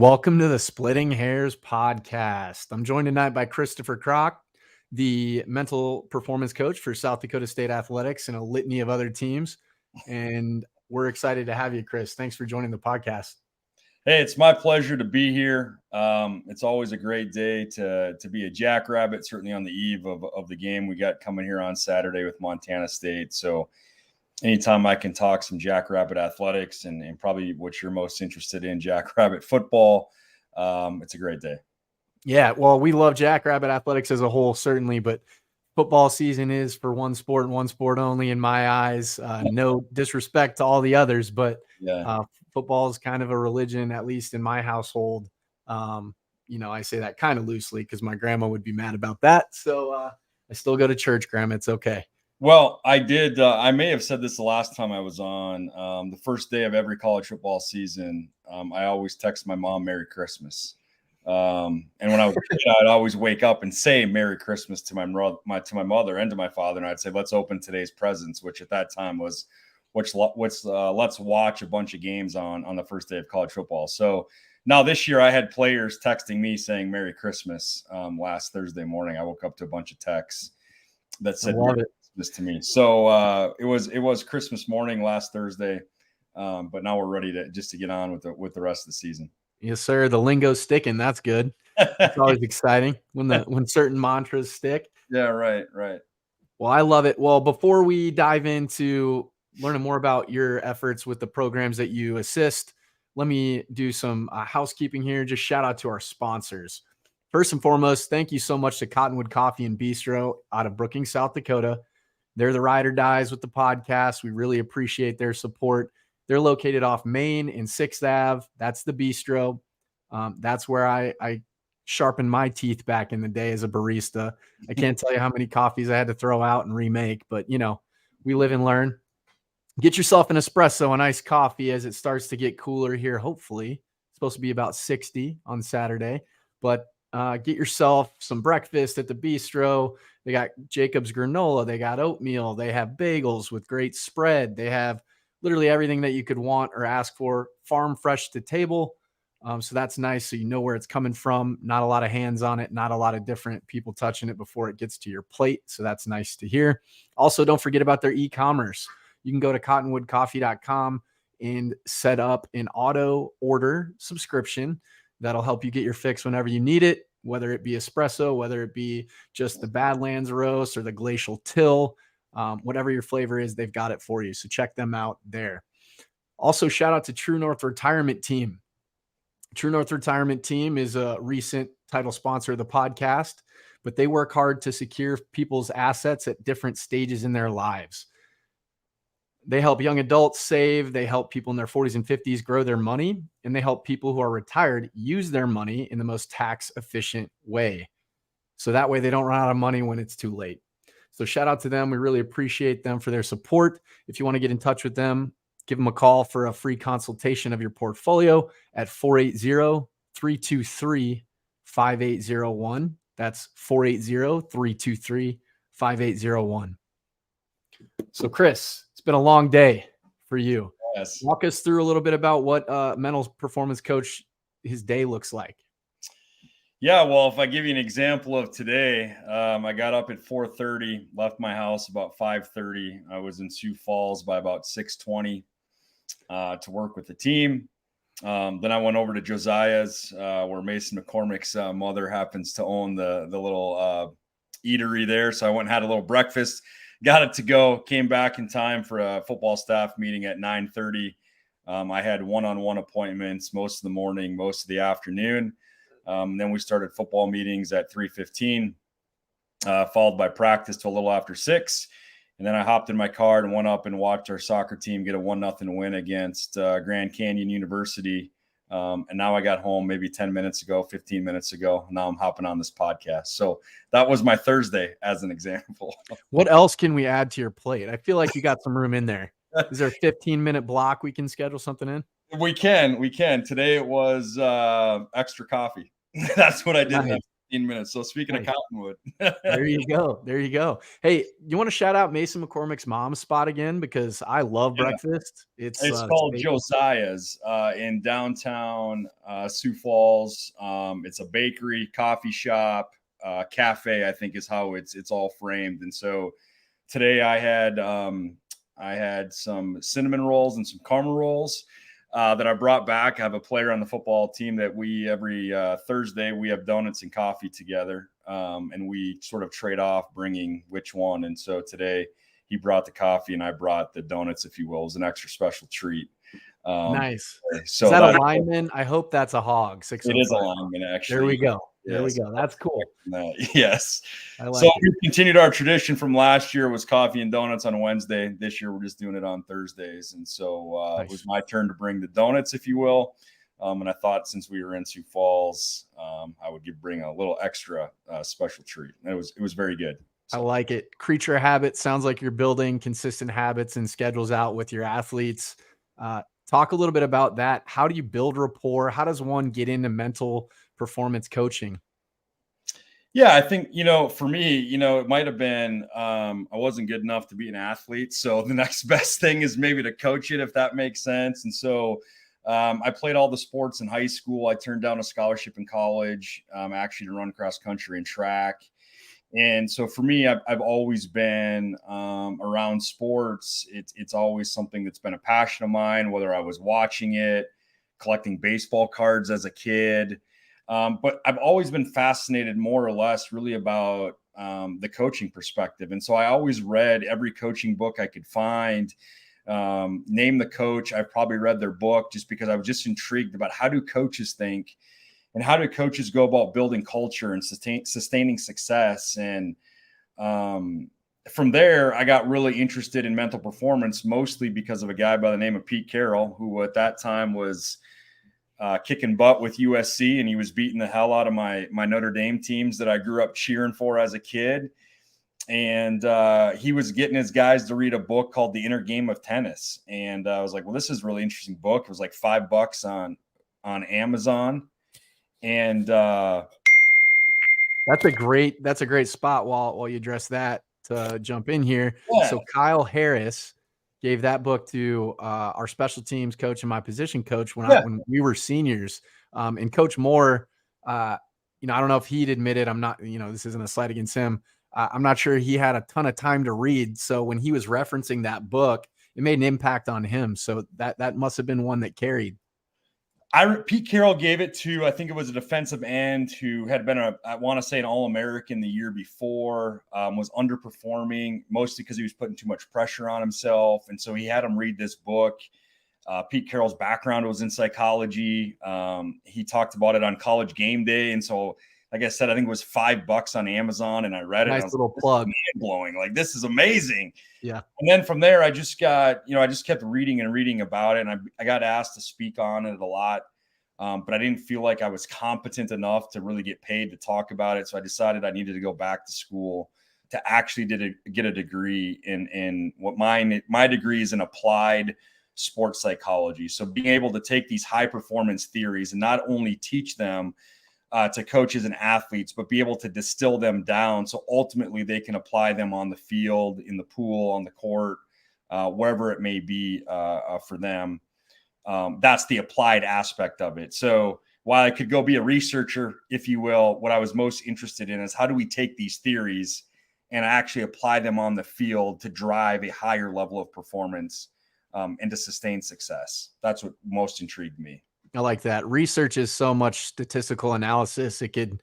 Welcome to the Splitting Hairs podcast. I'm joined tonight by Kristofer Kracht, the mental performance coach for South Dakota State Athletics and a litany of other teams. And we're excited to have you, Chris. Thanks for joining the podcast. Hey, it's my pleasure to be here. It's always a great day to be a jackrabbit, certainly on the eve of the game we got coming here on Saturday with Montana State. So anytime I can talk some jackrabbit athletics and probably what you're most interested in, jackrabbit football, it's a great day. Yeah, well, we love jackrabbit athletics as a whole, certainly, but football season is for one sport and one sport only in my eyes. No disrespect to all the others, but football is kind of a religion, at least in my household. I say that kind of loosely because my grandma would be mad about that. So I still go to church, Grandma. It's okay. Well, I did. I may have said this the last time I was on. The first day of every college football season, I always text my mom Merry Christmas. And when I was a kid, I'd always wake up and say Merry Christmas to my mother and to my father, and I'd say, "Let's open today's presents," which at that time was, let's watch a bunch of games on the first day of college football. So now this year, I had players texting me saying Merry Christmas. Last Thursday morning, I woke up to a bunch of texts that said Merry Christmas to me. So it was Christmas morning last Thursday, but now we're ready to get on with the rest of the season. Yes, sir. The lingo's sticking. That's good. It's always exciting when certain mantras stick. Yeah, right. Well, I love it. Well, before we dive into learning more about your efforts with the programs that you assist, let me do some housekeeping here. Just shout out to our sponsors. First and foremost, thank you so much to Cottonwood Coffee and Bistro out of Brookings, South Dakota. They're the ride or dies with the podcast. We really appreciate their support. They're located off Main and 6th Ave. That's the bistro. That's where I sharpened my teeth back in the day as a barista. I can't tell you how many coffees I had to throw out and remake, but we live and learn. Get yourself an espresso, a nice coffee as it starts to get cooler here. Hopefully, it's supposed to be about 60 on Saturday, but get yourself some breakfast at the bistro. They got Jacob's granola. They got oatmeal. They have bagels with great spread. They have literally everything that you could want or ask for, farm fresh to table. So that's nice. So you know where it's coming from. Not a lot of hands on it. Not a lot of different people touching it before it gets to your plate. So that's nice to hear. Also, don't forget about their e-commerce. You can go to cottonwoodcoffee.com and set up an auto order subscription. That'll help you get your fix whenever you need it, whether it be espresso, whether it be just the Badlands roast or the Glacial Till. Whatever your flavor is, they've got it for you. So check them out there. Also, shout out to True North Retirement Team. True North Retirement Team is a recent title sponsor of the podcast, but they work hard to secure people's assets at different stages in their lives. They help young adults save. They help people in their 40s and 50s grow their money, and they help people who are retired use their money in the most tax efficient way. So that way they don't run out of money when it's too late. So shout out to them. We really appreciate them for their support. If you want to get in touch with them, give them a call for a free consultation of your portfolio at 480-323-5801. That's 480-323-5801. So Chris, it's been a long day for you. Yes. Walk us through a little bit about what mental performance coach, his day looks like. Yeah, well, if I give you an example of today, I got up at 4:30, left my house about 5:30. I was in Sioux Falls by about 6:20 to work with the team. Then I went over to Josiah's, where Mason McCormick's mother happens to own the little eatery there. So I went and had a little breakfast, got it to go, came back in time for a football staff meeting at 9:30. I had one-on-one appointments most of the morning, most of the afternoon. Then we started football meetings at 3:15, followed by practice till a little after 6. And then I hopped in my car and went up and watched our soccer team get a 1-0 win against Grand Canyon University. And now I got home maybe 10 minutes ago, 15 minutes ago. Now I'm hopping on this podcast. So that was my Thursday as an example. What else can we add to your plate? I feel like you got some room in there. Is there a 15-minute block we can schedule something in? We can. Today it was extra coffee. That's what I did. Nice. 15 minutes. So speaking of Nice. Cottonwood. There you go. There you go. Hey, you want to shout out Mason McCormick's mom's spot again? Because I love Yeah. breakfast. It's called steak. Josiah's in downtown Sioux Falls. It's a bakery, coffee shop, cafe, I think is how it's all framed. And so today I had some cinnamon rolls and some caramel rolls that I brought back. I have a player on the football team that we every Thursday we have donuts and coffee together, and we sort of trade off bringing which one. And so today he brought the coffee and I brought the donuts, if you will. It was an extra special treat. Nice. So is that a lineman? I hope that's a hog. It is a lineman, actually. There we go. There Yes. we go. That's cool. Yes. I like So it. we continued our tradition from last year was coffee and donuts on Wednesday. This year we're just doing it on Thursdays. And so Nice. it was my turn to bring the donuts, if you will. And I thought since we were in Sioux Falls, I would bring a little extra special treat. And it was very good. I like it. Creature habit. Sounds like you're building consistent habits and schedules out with your athletes. Talk a little bit about that. How do you build rapport? How does one get into mental performance coaching? Yeah, I think, for me, it might have been I wasn't good enough to be an athlete. So the next best thing is maybe to coach it, if that makes sense. And so I played all the sports in high school. I turned down a scholarship in college, actually to run cross country and track. And so for me, I've always been around sports. It's always something that's been a passion of mine, whether I was watching it, collecting baseball cards as a kid. But I've always been fascinated more or less really about the coaching perspective. And so I always read every coaching book I could find. Name the coach. I've probably read their book just because I was just intrigued about how do coaches think and how do coaches go about building culture and sustaining success. And from there, I got really interested in mental performance, mostly because of a guy by the name of Pete Carroll, who at that time was kicking butt with USC, and he was beating the hell out of my Notre Dame teams that I grew up cheering for as a kid. And he was getting his guys to read a book called The Inner Game of Tennis. And I was like, well, this is a really interesting book. It was like $5 on Amazon. And that's a great spot while you address that to jump in here. Yeah. So Kyle Harris gave that book to our special teams coach and my position coach when we were seniors. And Coach Moore, I don't know if he'd admit it. I'm not, this isn't a slight against him. I'm not sure he had a ton of time to read. So when he was referencing that book, it made an impact on him. So that must have been one that carried. Pete Carroll gave it to, I think it was a defensive end who had been I want to say an All-American the year before, was underperforming, mostly because he was putting too much pressure on himself. And so he had him read this book. Pete Carroll's background was in psychology. He talked about it on College Game Day. And so, like I said, I think it was $5 on Amazon, and I read it. Nice little plug. Mind-blowing. Like, this is amazing. Yeah. And then from there, I just kept reading and reading about it. And I got asked to speak on it a lot. But I didn't feel like I was competent enough to really get paid to talk about it. So I decided I needed to go back to school to actually get a degree in what my degree is in applied sports psychology. So being able to take these high performance theories and not only teach them to coaches and athletes, but be able to distill them down so ultimately they can apply them on the field, in the pool, on the court, wherever it may be for them. That's the applied aspect of it. So while I could go be a researcher, if you will, what I was most interested in is how do we take these theories and actually apply them on the field to drive a higher level of performance and to sustain success. That's what most intrigued me. I like that. Research is so much statistical analysis. It could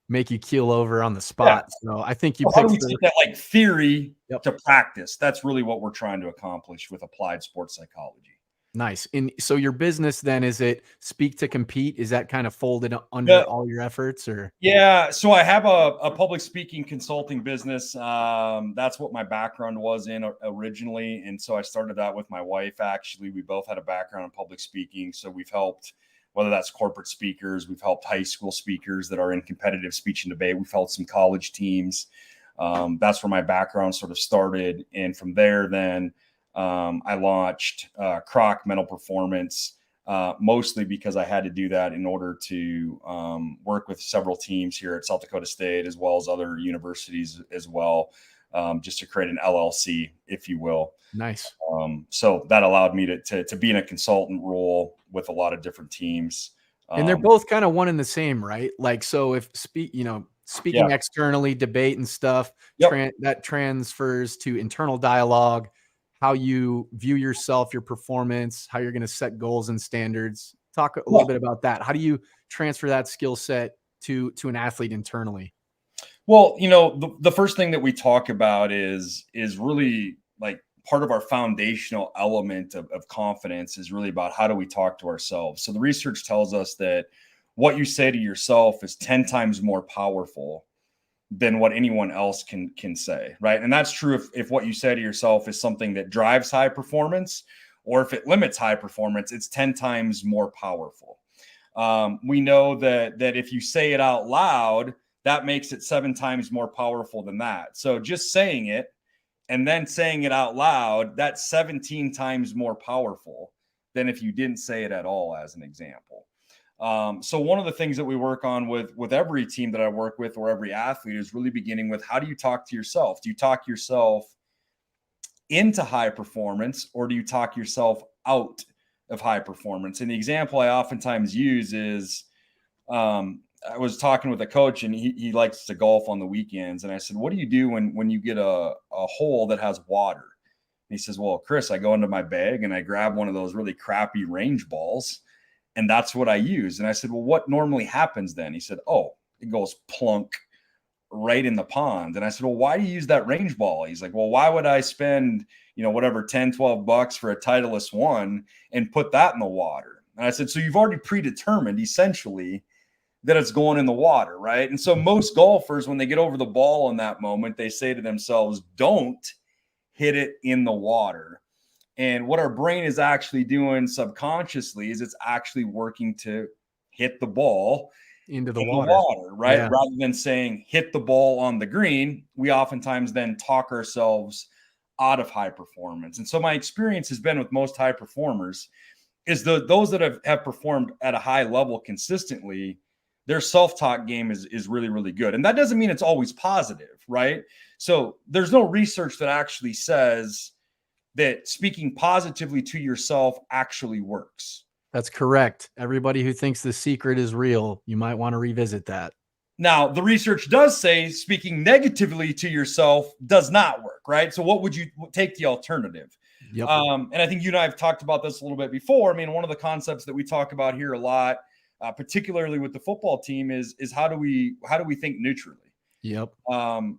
make you keel over on the spot. Yeah. So I think you picked that like theory to practice. That's really what we're trying to accomplish with applied sports psychology. Nice. And so your business then, is it Speak to Compete? Is that kind of folded under all your efforts, or? Yeah. So I have a public speaking consulting business. That's what my background was in originally. And so I started that with my wife. Actually, we both had a background in public speaking. So we've helped, whether that's corporate speakers, we've helped high school speakers that are in competitive speech and debate. We've helped some college teams. That's where my background sort of started. And from there, then I launched Kracht Mental Performance mostly because I had to do that in order to work with several teams here at South Dakota State, as well as other universities as well, just to create an LLC, if you will. Nice. So that allowed me to be in a consultant role with a lot of different teams. And they're both kind of one and the same, right? Like, so if speaking Yeah. externally, debate and stuff, Yep. that transfers to internal dialogue, how you view yourself, your performance, how you're going to set goals and standards. Talk a little bit about that. How do you transfer that skill set to an athlete internally? Well, the first thing that we talk about is really like part of our foundational element of confidence is really about how do we talk to ourselves. So the research tells us that what you say to yourself is 10 times more powerful than what anyone else can say, right? And that's true if what you say to yourself is something that drives high performance, or if it limits high performance, it's 10 times more powerful. We know that if you say it out loud, that makes it 7 times more powerful than that. So just saying it and then saying it out loud, that's 17 times more powerful than if you didn't say it at all, as an example. So one of the things that we work on with every team that I work with, or every athlete, is really beginning with, how do you talk to yourself? Do you talk yourself into high performance, or do you talk yourself out of high performance? And the example I oftentimes use is, I was talking with a coach, and he likes to golf on the weekends. And I said, what do you do when you get a hole that has water? And he says, well, Chris, I go into my bag and I grab one of those really crappy range balls, and that's what I use. And I said, well, what normally happens then? He said, oh, it goes plunk right in the pond. And I said, well, why do you use that range ball? He's like, well, why would I spend, whatever, 10, 12 bucks for a Titleist one and put that in the water? And I said, so you've already predetermined essentially that it's going in the water, right? And so most golfers, when they get over the ball in that moment, they say to themselves, don't hit it in the water. And what our brain is actually doing subconsciously is it's actually working to hit the ball Into the in the water. water, right? Yeah. Rather than saying hit the ball on the green, we oftentimes then talk ourselves out of high performance. And so my experience has been with most high performers is those that have performed at a high level consistently, their self-talk game is really, really good. And that doesn't mean it's always positive, right? So there's no research that actually says that speaking positively to yourself actually works. That's correct. Everybody who thinks The Secret is real, you might want to revisit that. Now, the research does say speaking negatively to yourself does not work, right? So what would you take the alternative? Yep. And I think you and I have talked about this a little bit before. I mean, one of the concepts that we talk about here a lot, particularly with the football team, is how do we think neutrally? Yep.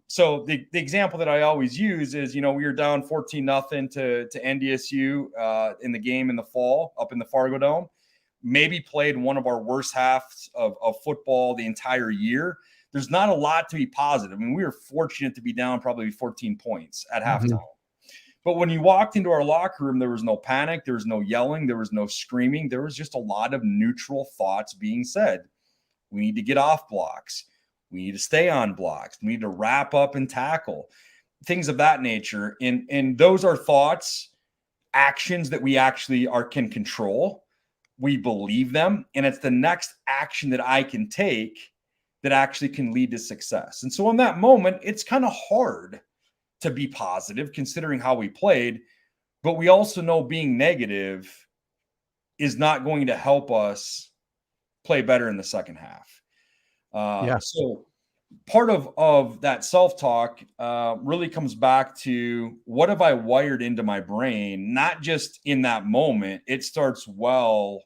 So the example that I always use is, we were down 14-0 to NDSU in the game in the fall up in the Fargo Dome. Maybe played one of our worst halves of football the entire year. There's not a lot to be positive. I mean, we were fortunate to be down probably 14 points at halftime. But when you walked into our locker room, there was no panic. There was no yelling. There was no screaming. There was just a lot of neutral thoughts being said. We need to get off blocks. We need to stay on blocks. We need to wrap up and tackle, things of that nature. And those are thoughts, actions that we actually can control. We believe them. And it's the next action that I can take that actually can lead to success. And so in that moment, it's kind of hard to be positive considering how we played. But we also know being negative is not going to help us play better in the second half. So part of that self-talk really comes back to, what have I wired into my brain? Not just in that moment. It starts well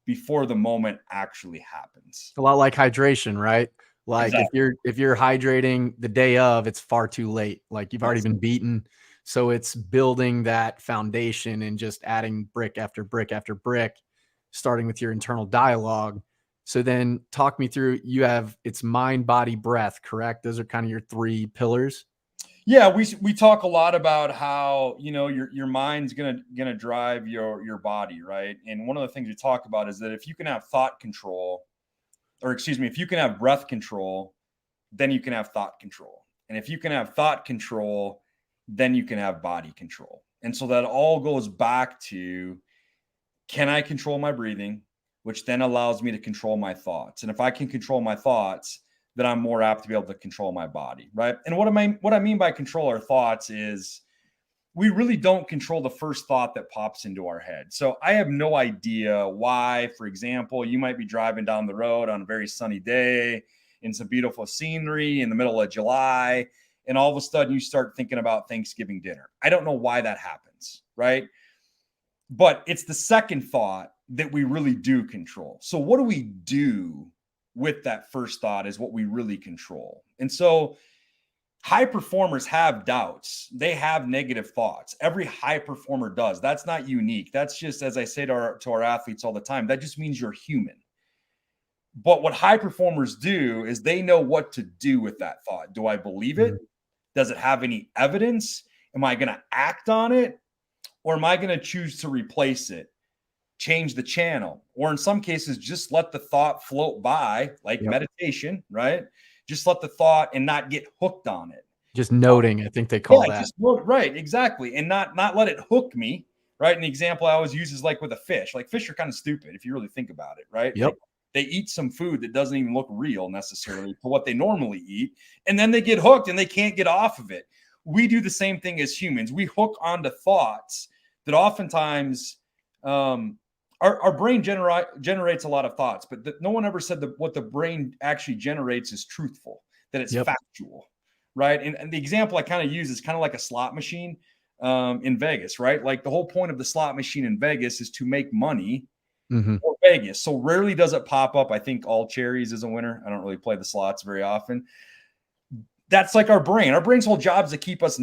before the moment actually happens. A lot like hydration, right? Like Exactly. if you're hydrating the day of, it's far too late. Like you've already been beaten. So it's building that foundation and just adding brick after brick after brick, starting with your internal dialogue. So then talk me through, it's mind, body, breath, correct? Those are kind of your 3 pillars. Yeah, we talk a lot about how, your mind's gonna drive your body, right? And one of the things we talk about is that if you can have thought control, if you can have breath control, then you can have thought control. And if you can have thought control, then you can have body control. And so that all goes back to can I control my breathing, which then allows me to control my thoughts. And if I can control my thoughts, then I'm more apt to be able to control my body, right? And what I mean by control our thoughts is we really don't control the first thought that pops into our head. So I have no idea why, for example, you might be driving down the road on a very sunny day in some beautiful scenery in the middle of July, and all of a sudden you start thinking about Thanksgiving dinner. I don't know why that happens, right? But it's the second thought that we really do control. So what do we do with that first thought is what we really control. And so high performers have doubts. They have negative thoughts. Every high performer does. That's not unique. That's just, as I say to our athletes all the time, that just means you're human. But what high performers do is they know what to do with that thought. Do I believe it? Does it have any evidence? Am I going to act on it? Or am I going to choose to replace it, change the channel, or in some cases, just let the thought float by like meditation, right? Just let the thought and not get hooked on it. Just noting, I think they call that. Right, exactly. And not let it hook me, right? An example I always use is like with a fish. Like fish are kind of stupid if you really think about it, right? Yep. They eat some food that doesn't even look real necessarily for what they normally eat. And then they get hooked and they can't get off of it. We do the same thing as humans. We hook onto thoughts that oftentimes our brain generates a lot of thoughts, but no one ever said that what the brain actually generates is truthful, that it's factual, right? And the example I kind of use is kind of like a slot machine in Vegas, right? Like the whole point of the slot machine in Vegas is to make money for Vegas. So rarely does it pop up. I think all cherries is a winner. I don't really play the slots very often. That's like our brain. Our brain's whole job is to keep us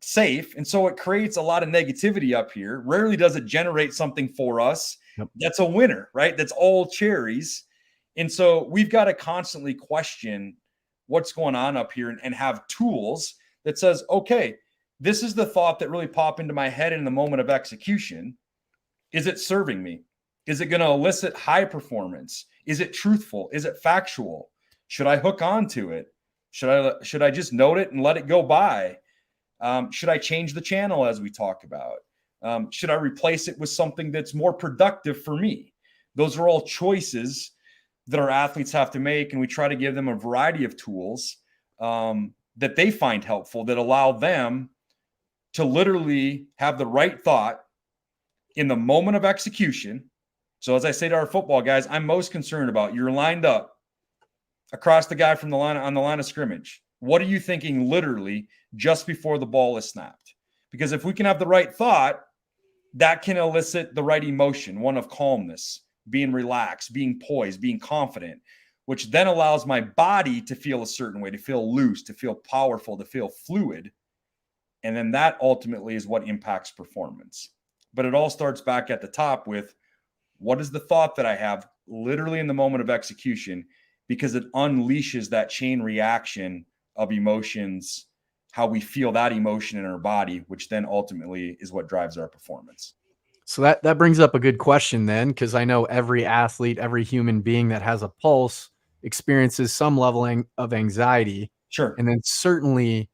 safe. And so it creates a lot of negativity up here. Rarely does it generate something for us that's a winner, right? That's all cherries. And so we've got to constantly question what's going on up here and have tools that says, okay, this is the thought that really popped into my head in the moment of execution. Is it serving me? Is it going to elicit high performance? Is it truthful? Is it factual? Should I hook onto it? Should I just note it and let it go by? Should I change the channel as we talk about? Should I replace it with something that's more productive for me? Those are all choices that our athletes have to make. And we try to give them a variety of tools that they find helpful that allow them to literally have the right thought in the moment of execution. So as I say to our football guys, I'm most concerned about you're lined up across the guy from the line on the line of scrimmage. What are you thinking literally just before the ball is snapped? Because if we can have the right thought, that can elicit the right emotion, one of calmness, being relaxed, being poised, being confident, which then allows my body to feel a certain way, to feel loose, to feel powerful, to feel fluid. And then that ultimately is what impacts performance. But it all starts back at the top with what is the thought that I have literally in the moment of execution, because it unleashes that chain reaction of emotions, how we feel that emotion in our body, which then ultimately is what drives our performance. So that brings up a good question then, because I know every athlete, every human being that has a pulse experiences some level of anxiety. Sure. And then certainly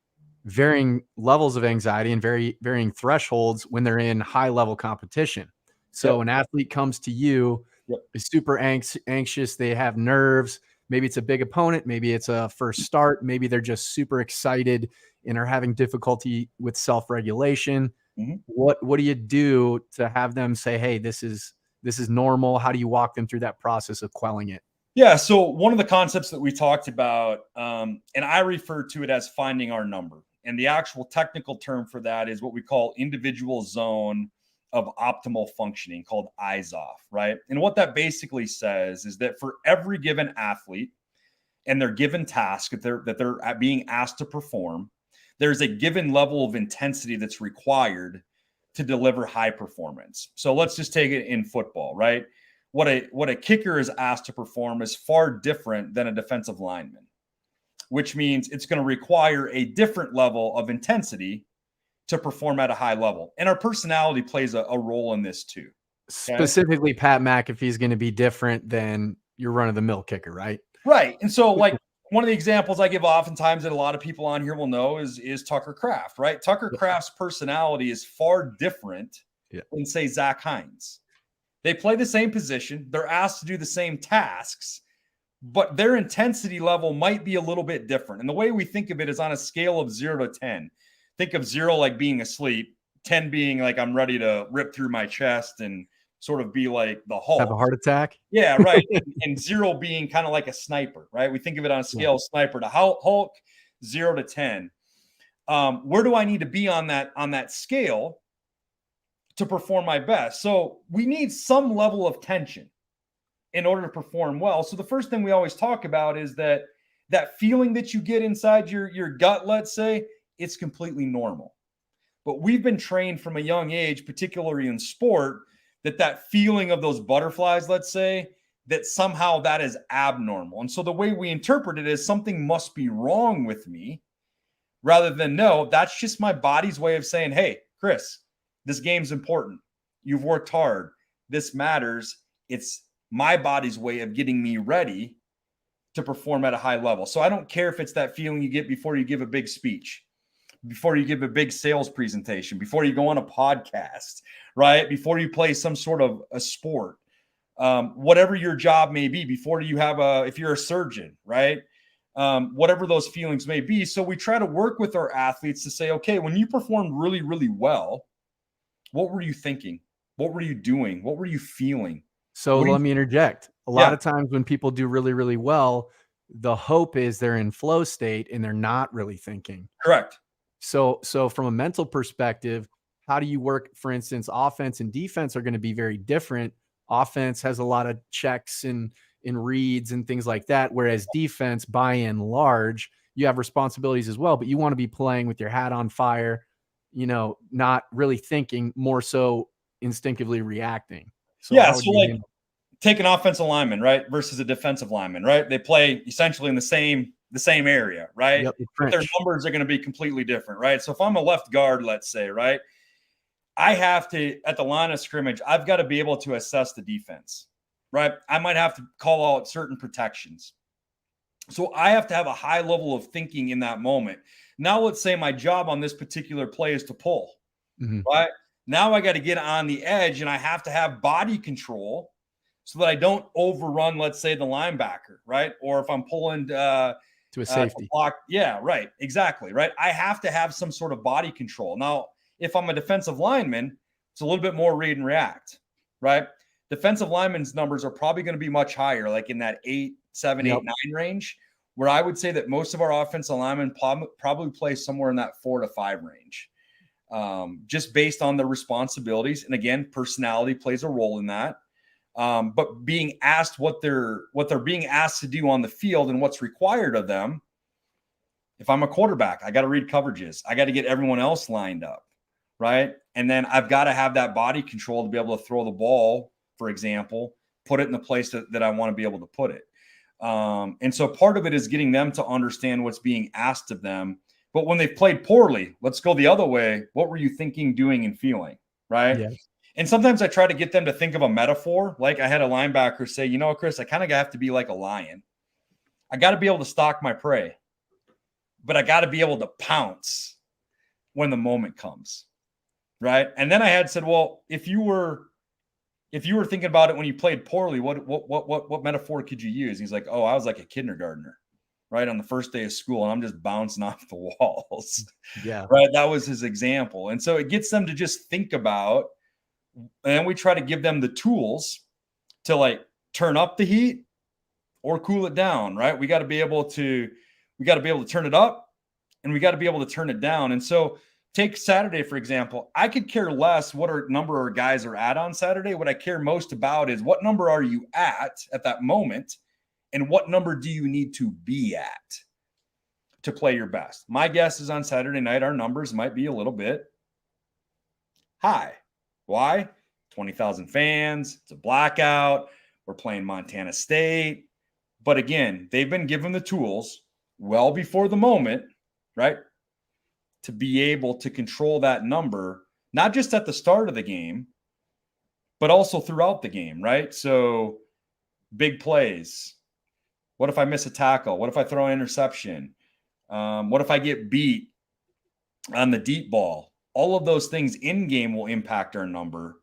varying levels of anxiety and varying thresholds when they're in high level competition. So an athlete comes to you, is super anxious. They have nerves. Maybe it's a big opponent. Maybe it's a first start. Maybe they're just super excited and are having difficulty with self-regulation. What do you do to have them say, hey, this is normal? How do you walk them through that process of quelling it? Yeah. So one of the concepts that we talked about, and I refer to it as finding our number. And the actual technical term for that is what we call individual zone of optimal functioning, called eyes off, right? And what that basically says is that for every given athlete and their given task that they're being asked to perform, there's a given level of intensity that's required to deliver high performance. So let's just take it in football, right? What a kicker is asked to perform is far different than a defensive lineman, which means it's going to require a different level of intensity to perform at a high level. And our personality plays a role in this too. Okay? Specifically, Pat McAfee's going to be different than your run-of-the-mill kicker, right? Right. And so like one of the examples I give oftentimes that a lot of people on here will know is Tucker Kraft, right? Tucker Kraft's personality is far different than, say, Zach Hines. They play the same position. They're asked to do the same tasks, but their intensity level might be a little bit different. And the way we think of it is on a scale of 0 to 10. Think of 0 like being asleep, 10 being like I'm ready to rip through my chest and sort of be like the Hulk. Have a heart attack? Yeah, right. And 0 being kind of like a sniper, right? We think of it on a scale of sniper to Hulk, 0 to 10. Where do I need to be on that scale to perform my best? So we need some level of tension in order to perform well. So the first thing we always talk about is that feeling that you get inside your gut, let's say, it's completely normal. But we've been trained from a young age, particularly in sport, that feeling of those butterflies, let's say, that somehow that is abnormal. And so the way we interpret it is something must be wrong with me, rather than no, that's just my body's way of saying, hey, Chris, this game's important. You've worked hard. This matters. It's my body's way of getting me ready to perform at a high level. So I don't care if it's that feeling you get before you give a big speech, before you give a big sales presentation, before you go on a podcast, right? Before you play some sort of a sport, whatever your job may be, before you have if you're a surgeon, right? Whatever those feelings may be. So we try to work with our athletes to say, okay, when you performed really, really well, what were you thinking? What were you doing? What were you feeling? So let me interject. A lot of times when people do really, really well, the hope is they're in flow state and they're not really thinking. Correct. So from a mental perspective, how do you work? For instance, offense and defense are going to be very different. Offense has a lot of checks and reads and things like that, whereas defense, by and large, you have responsibilities as well, but you want to be playing with your hat on fire, not really thinking, more so instinctively reacting. So so like take an offensive lineman, right, versus a defensive lineman, right? They play essentially in the same area, right? Yep, but their numbers are going to be completely different, right? So if I'm a left guard, let's say, right, I have to, at the line of scrimmage, I've got to be able to assess the defense, right? I might have to call out certain protections. So I have to have a high level of thinking in that moment. Now, let's say my job on this particular play is to pull, right? Now I got to get on the edge and I have to have body control so that I don't overrun, let's say, the linebacker, right? Or if I'm pulling to a safety. Block, yeah, right, exactly, right? I have to have some sort of body control. Now, if I'm a defensive lineman, it's a little bit more read and react, right? Defensive linemen's numbers are probably going to be much higher, like in that 8, 7, 8, 9 range, where I would say that most of our offensive linemen probably play somewhere in that 4 to 5 range, just based on their responsibilities. And again, personality plays a role in that. But being asked what they're being asked to do on the field and what's required of them. If I'm a quarterback, I got to read coverages. I got to get everyone else lined up, right? And then I've got to have that body control to be able to throw the ball, for example, put it in the place that I want to be able to put it. And so part of it is getting them to understand what's being asked of them. But when they've played poorly, let's go the other way. What were you thinking, doing, and feeling, right? Yes. And sometimes I try to get them to think of a metaphor. Like I had a linebacker say, Chris, I kind of have to be like a lion. I got to be able to stalk my prey, but I got to be able to pounce when the moment comes, right? And then I had said, well, if you were thinking about it when you played poorly, what metaphor could you use? He's like, oh, I was like a kindergartner, right, on the first day of school, and I'm just bouncing off the walls. Yeah, right. That was his example, and so it gets them to just think about. And then we try to give them the tools to like turn up the heat or cool it down, right? We got to be able to turn it up and we got to be able to turn it down. And so take Saturday, for example, I could care less what number of guys are at on Saturday. What I care most about is what number are you at that moment and what number do you need to be at to play your best. My guess is on Saturday night, our numbers might be a little bit high. Why? 20,000 fans. It's a blackout. We're playing Montana State. But again, they've been given the tools well before the moment, right, to be able to control that number, not just at the start of the game, but also throughout the game, right? So big plays. What if I miss a tackle? What if I throw an interception? What if I get beat on the deep ball? All of those things in game will impact our number.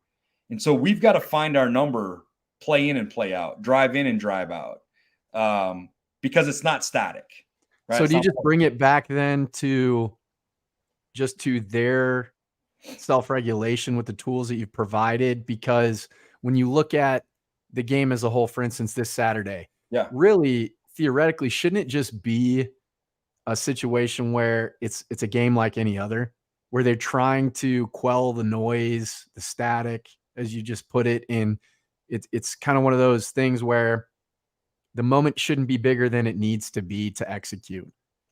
And so we've got to find our number, play in and play out, drive in and drive out, because it's not static. Right? So do you just bring it back then to their self-regulation with the tools that you've provided? Because when you look at the game as a whole, for instance, this Saturday, really theoretically, shouldn't it just be a situation where it's a game like any other, where they're trying to quell the noise, the static, as you just put it, in it's kind of one of those things where the moment shouldn't be bigger than it needs to be to execute,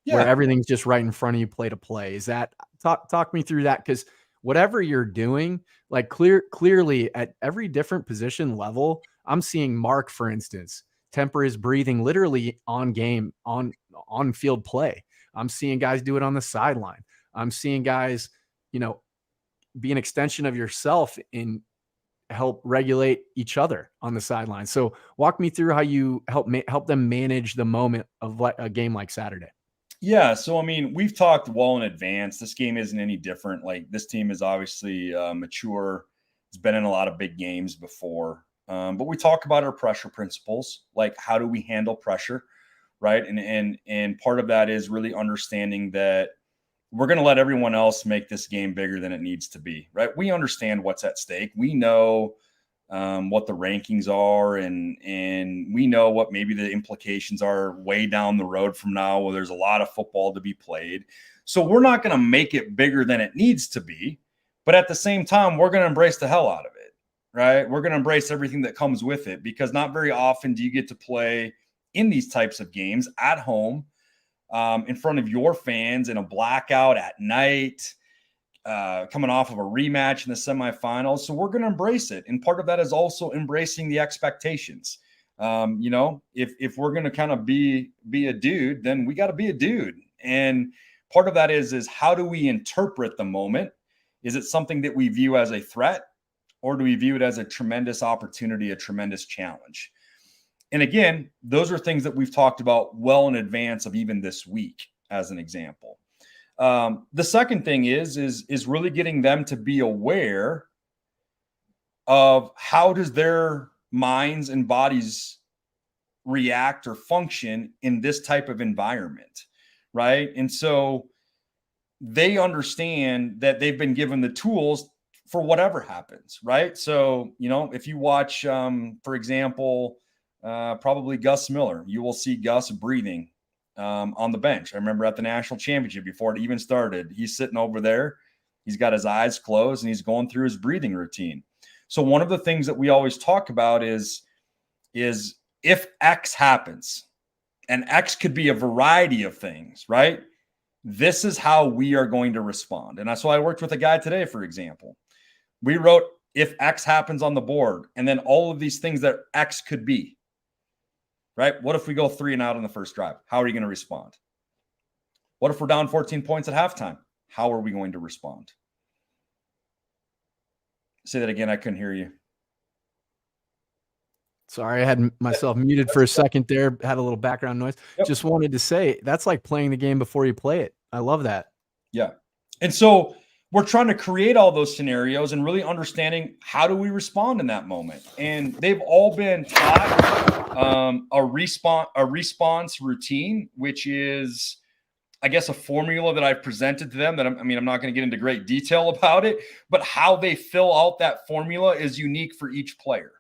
where everything's just right in front of you, play to play. Is that talk me through that? Because whatever you're doing, like clearly at every different position level, I'm seeing Mark, for instance, temper his breathing literally on game, on field play. I'm seeing guys do it on the sideline. I'm seeing guys, be an extension of yourself and help regulate each other on the sideline. So walk me through how you help them manage the moment of a game like Saturday. Yeah. So, I mean, we've talked well in advance. This game isn't any different. Like, this team is obviously mature. It's been in a lot of big games before. But we talk about our pressure principles, like how do we handle pressure, right? And part of that is really understanding that we're going to let everyone else make this game bigger than it needs to be, right? We understand what's at stake. We know what the rankings are, and we know what maybe the implications are way down the road from now, where there's a lot of football to be played. So we're not going to make it bigger than it needs to be, but at the same time, we're going to embrace the hell out of it, right? We're going to embrace everything that comes with it, because not very often do you get to play in these types of games at home, in front of your fans in a blackout at night, coming off of a rematch in the semifinals. So we're going to embrace it. And part of that is also embracing the expectations. If we're going to kind of be a dude, then we got to be a dude. And part of that is how do we interpret the moment? Is it something that we view as a threat, or do we view it as a tremendous opportunity, a tremendous challenge? And again, those are things that we've talked about well in advance of even this week, as an example. The second thing is really getting them to be aware of how does their minds and bodies react or function in this type of environment, right? And so they understand that they've been given the tools for whatever happens, right? So, if you watch, for example, probably Gus Miller, you will see Gus breathing on the bench. I remember at the national championship, before it even started, he's sitting over there. He's got his eyes closed and he's going through his breathing routine. So one of the things that we always talk about is if X happens, and X could be a variety of things, right? This is how we are going to respond. And that's why I worked with a guy today, for example. We wrote, if X happens on the board, and then all of these things that X could be. Right? What if we go 3 and out on the first drive? How are you going to respond? What if we're down 14 points at halftime? How are we going to respond? Say that again. I couldn't hear you. Sorry, I had myself muted for a second there. Had a little background noise. Yep. Just wanted to say that's like playing the game before you play it. I love that. Yeah. And so we're trying to create all those scenarios and really understanding how do we respond in that moment. And they've all been taught a response routine, which is, I guess, a formula that I've presented to them that I'm not going to get into great detail about it, but how they fill out that formula is unique for each player,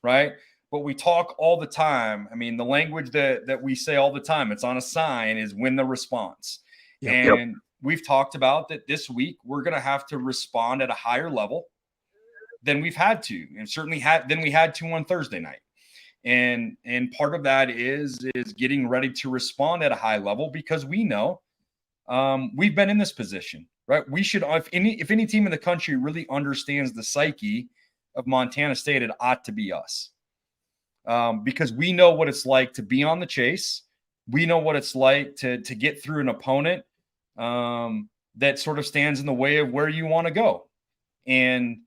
right? But we talk all the time. I mean, the language that we say all the time, it's on a sign, is win the response. And we've talked about that this week, we're going to have to respond at a higher level than we've had to, and certainly than we had to on Thursday night. And part of that is getting ready to respond at a high level, because we know we've been in this position, right? We should, if any team in the country really understands the psyche of Montana State, it ought to be us, because we know what it's like to be on the chase. We know what it's like to get through an opponent that sort of stands in the way of where you want to go. And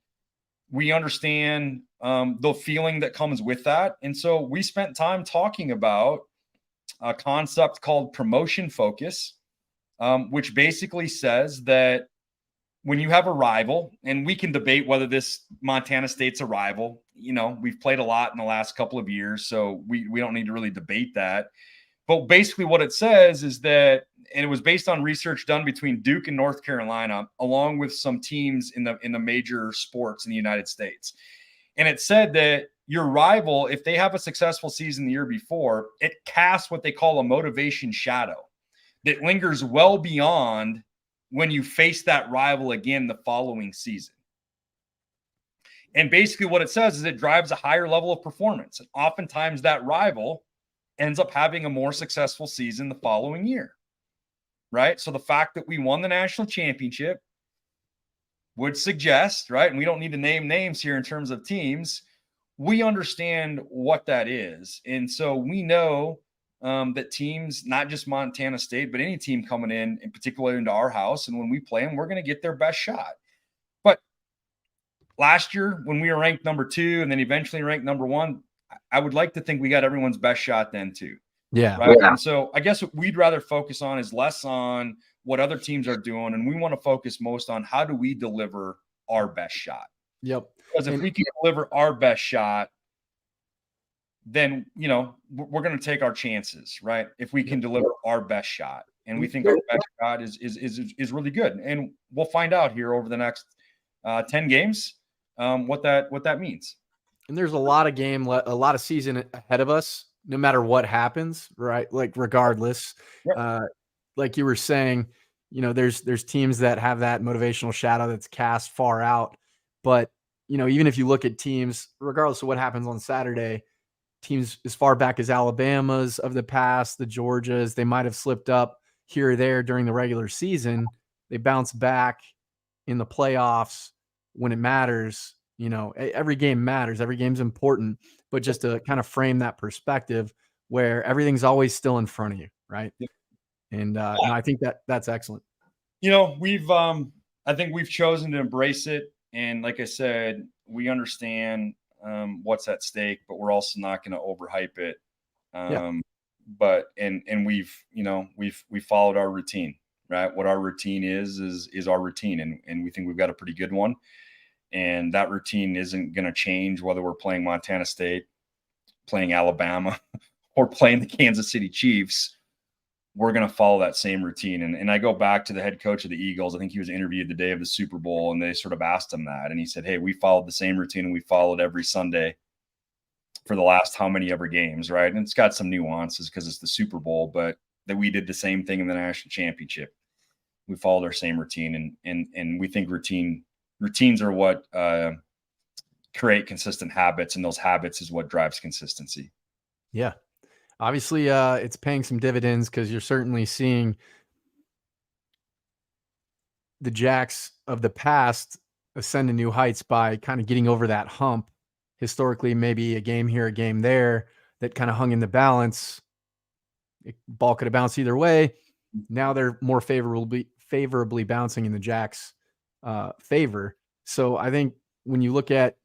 we understand the feeling that comes with that. And so we spent time talking about a concept called promotion focus, which basically says that when you have a rival, and we can debate whether this Montana State's a rival, we've played a lot in the last couple of years, so we don't need to really debate that. But basically what it says is that, and it was based on research done between Duke and North Carolina, along with some teams in the major sports in the United States. And it said that your rival, if they have a successful season the year before, it casts what they call a motivation shadow that lingers well beyond when you face that rival again the following season. And basically what it says is it drives a higher level of performance. And oftentimes that rival ends up having a more successful season the following year, right? So the fact that we won the national championship would suggest, right, and we don't need to name names here in terms of teams, we understand what that is. And so we know that teams, not just Montana State, but any team coming in particular into our house, and when we play them, we're going to get their best shot. But last year, when we were ranked number 2 and then eventually ranked number 1, I would like to think we got everyone's best shot then too. Yeah. Right. Yeah. And so I guess what we'd rather focus on is less on what other teams are doing. And we want to focus most on how do we deliver our best shot. Yep. Because if we can deliver our best shot, then, we're going to take our chances, right? If we can deliver our best shot, and we think our best shot is really good. And we'll find out here over the next 10 games what that means. And there's a lot of season ahead of us, no matter what happens, right? Like regardless, like you were saying, there's teams that have that motivational shadow that's cast far out. But, even if you look at teams, regardless of what happens on Saturday, teams as far back as Alabama's of the past, the Georgias, they might have slipped up here or there during the regular season. They bounce back in the playoffs when it matters. Every game matters. Every game's important, but just to kind of frame that perspective where everything's always still in front of you. Right. Yeah. And no, I think that's excellent. I think we've chosen to embrace it. And like I said, we understand what's at stake, but we're also not going to overhype it. But we've followed our routine, right? What our routine is our routine. And we think we've got a pretty good one. And that routine isn't going to change whether we're playing Montana State, playing Alabama, or playing the Kansas City Chiefs. We're going to follow that same routine. And I go back to the head coach of the Eagles. I think he was interviewed the day of the Super Bowl, and they sort of asked him that. And he said, hey, we followed the same routine, and we followed every Sunday for the last how many ever games, right? And it's got some nuances because it's the Super Bowl, but that we did the same thing in the national championship. We followed our same routine, and we think routines are what create consistent habits, and those habits is what drives consistency. Yeah. Obviously, it's paying some dividends because you're certainly seeing the Jacks of the past ascend to new heights by kind of getting over that hump. Historically, maybe a game here, a game there that kind of hung in the balance. Ball could have bounced either way. Now they're more favorably bouncing in the Jacks' favor. So I think when you look at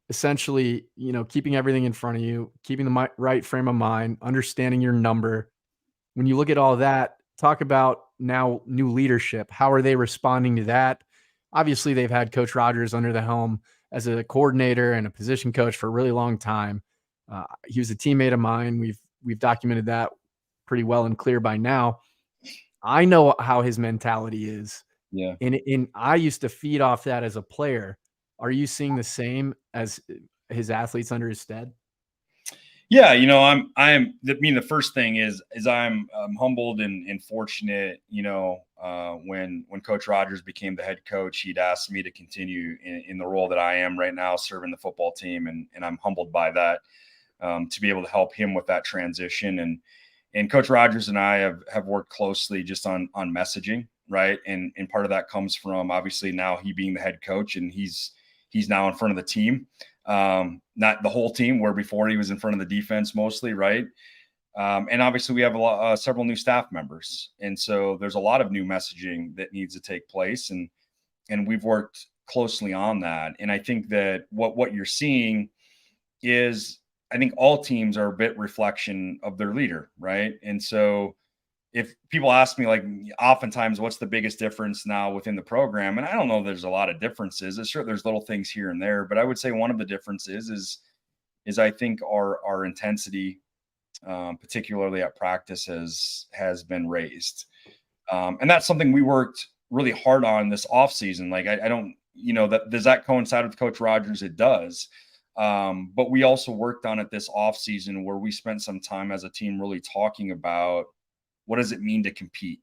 essentially, keeping everything in front of you, keeping the right frame of mind, understanding your number. When you look at all that, talk about now new leadership. How are they responding to that? Obviously, they've had Coach Rogers under the helm as a coordinator and a position coach for a really long time. He was a teammate of mine. We've documented that pretty well and clear by now. I know how his mentality is. Yeah. And I used to feed off that as a player. Are you seeing the same as his athletes under his stead? Yeah, the first thing is I'm humbled and fortunate, when Coach Rogers became the head coach, he'd asked me to continue in the role that I am right now, serving the football team. And I'm humbled by that, to be able to help him with that transition. And Coach Rogers and I have worked closely just on messaging, right? And part of that comes from obviously now he being the head coach, and he's now in front of the team, not the whole team, where before he was in front of the defense mostly, right? And obviously we have several new staff members. And so there's a lot of new messaging that needs to take place. And we've worked closely on that. And I think that what you're seeing is, I think all teams are a bit reflection of their leader, right? And so if people ask me, like, oftentimes, what's the biggest difference now within the program? And I don't know, there's a lot of differences. Sure, there's little things here and there, but I would say one of the differences is I think our intensity, particularly at practice, has been raised. And that's something we worked really hard on this off season. Like, I don't, does that coincide with Coach Rogers? It does. But we also worked on it this off season, where we spent some time as a team really talking about, what does it mean to compete?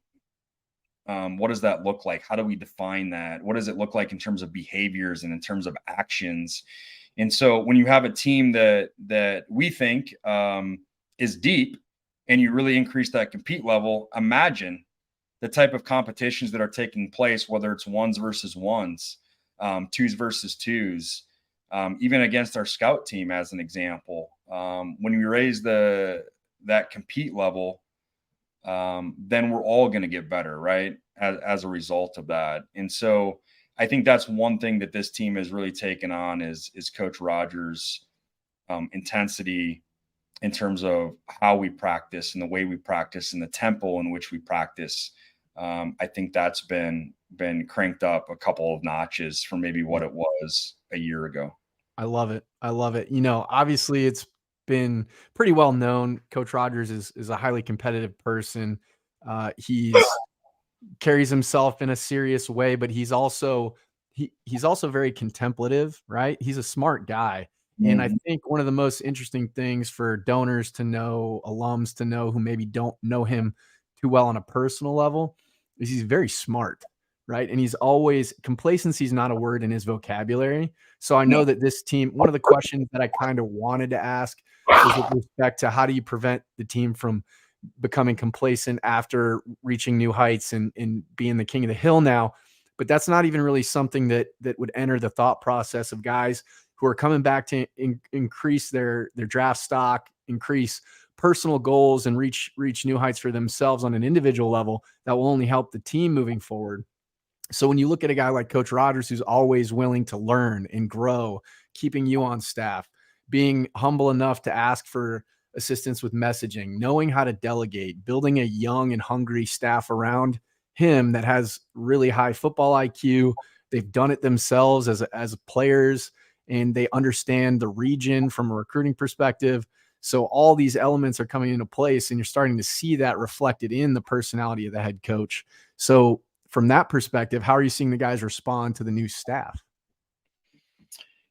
What does that look like? How do we define that? What does it look like in terms of behaviors and in terms of actions? And so when you have a team that we think is deep, and you really increase that compete level, imagine the type of competitions that are taking place, whether it's ones versus ones, twos versus twos, even against our scout team, as an example. When we raise that compete level, then we're all going to get better, right? As a result of that. And so I think that's one thing that this team has really taken on is Coach Rogers' intensity in terms of how we practice and the way we practice and the tempo in which we practice. I think that's been cranked up a couple of notches from maybe what it was a year ago. I love it. I love it. Obviously it's been pretty well known. Coach Rogers is a highly competitive person. He's carries himself in a serious way, but he's also very contemplative, right? He's a smart guy. And I think one of the most interesting things for donors to know, alums to know, who maybe don't know him too well on a personal level, is he's very smart, right? And complacency is not a word in his vocabulary. So I know that this team, one of the questions that I kind of wanted to ask is with respect to, how do you prevent the team from becoming complacent after reaching new heights and being the king of the hill now? But that's not even really something that would enter the thought process of guys who are coming back to increase their draft stock, increase personal goals, and reach new heights for themselves on an individual level that will only help the team moving forward. So when you look at a guy like Coach Rogers, who's always willing to learn and grow, keeping you on staff, being humble enough to ask for assistance with messaging, knowing how to delegate, building a young and hungry staff around him that has really high football IQ. They've done it themselves as players, and they understand the region from a recruiting perspective. So all these elements are coming into place, and you're starting to see that reflected in the personality of the head coach. So from that perspective, how are you seeing the guys respond to the new staff?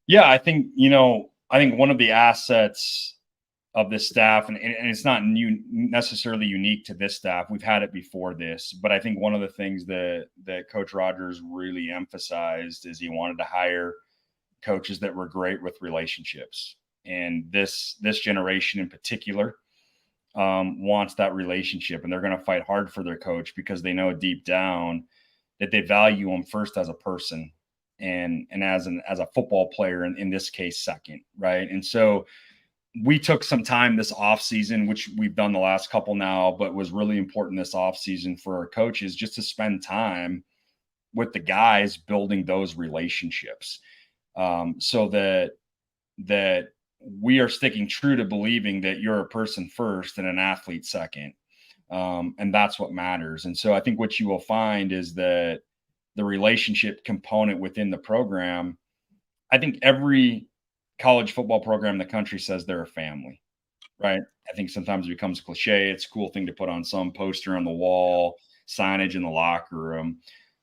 Yeah, I think one of the assets of this staff, and it's not necessarily unique to this staff. We've had it before this, but I think one of the things that Coach Rogers really emphasized is he wanted to hire coaches that were great with relationships. And this generation in particular wants that relationship, and they're going to fight hard for their coach because they know deep down that they value him first as a person and as a football player, in this case, second, right? And so we took some time this off season, which we've done the last couple now, but was really important this off season for our coaches, just to spend time with the guys building those relationships, so that we are sticking true to believing that you're a person first and an athlete second. And that's what matters. And so I think what you will find is that the relationship component within the program, I think every college football program in the country says they're a family, right? I think sometimes it becomes cliche. It's a cool thing to put on some poster on the wall, signage in the locker room.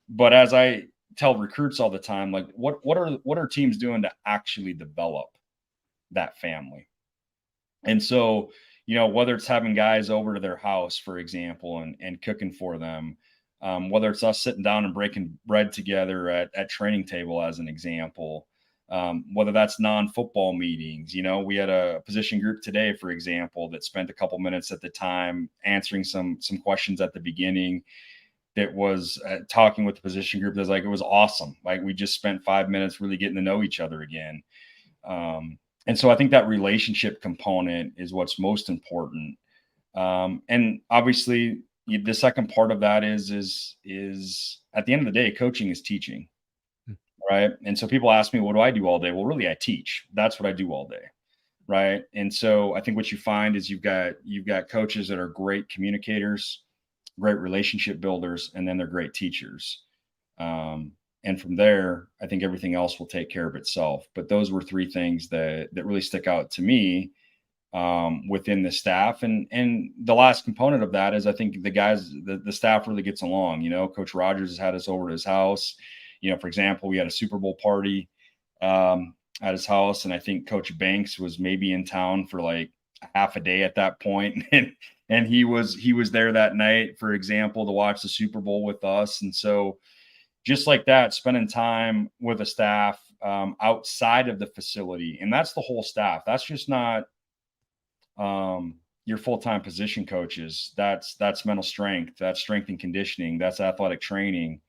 But as I tell recruits all the time, like, what are teams doing to actually develop that family? And so, whether it's having guys over to their house, for example, and cooking for them, whether it's us sitting down and breaking bread together at training table, as an example, whether that's non-football meetings. We had a position group today, for example, that spent a couple minutes at the time answering some questions at the beginning. That was talking with the position group. It was awesome. Like, we just spent 5 minutes really getting to know each other again. And so I think that relationship component is what's most important. And obviously the second part of that is at the end of the day, coaching is teaching. Right. And so people ask me, what do I do all day? Well, really, I teach. That's what I do all day. Right. And so I think what you find is you've got coaches that are great communicators. great relationship builders, and then they're great teachers. And from there, I think everything else will take care of itself. But those were three things that really stick out to me within the staff. And the last component of that is, I think the staff really gets along. Coach Rogers has had us over to his house. For example, we had a Super Bowl party at his house, and I think Coach Banks was maybe in town for like half a day at that point. And he was there that night, for example, to watch the Super Bowl with us. And so just like that, spending time with a staff outside of the facility. And that's the whole staff. That's just not your full-time position coaches. That's mental strength. That's strength and conditioning. That's athletic training.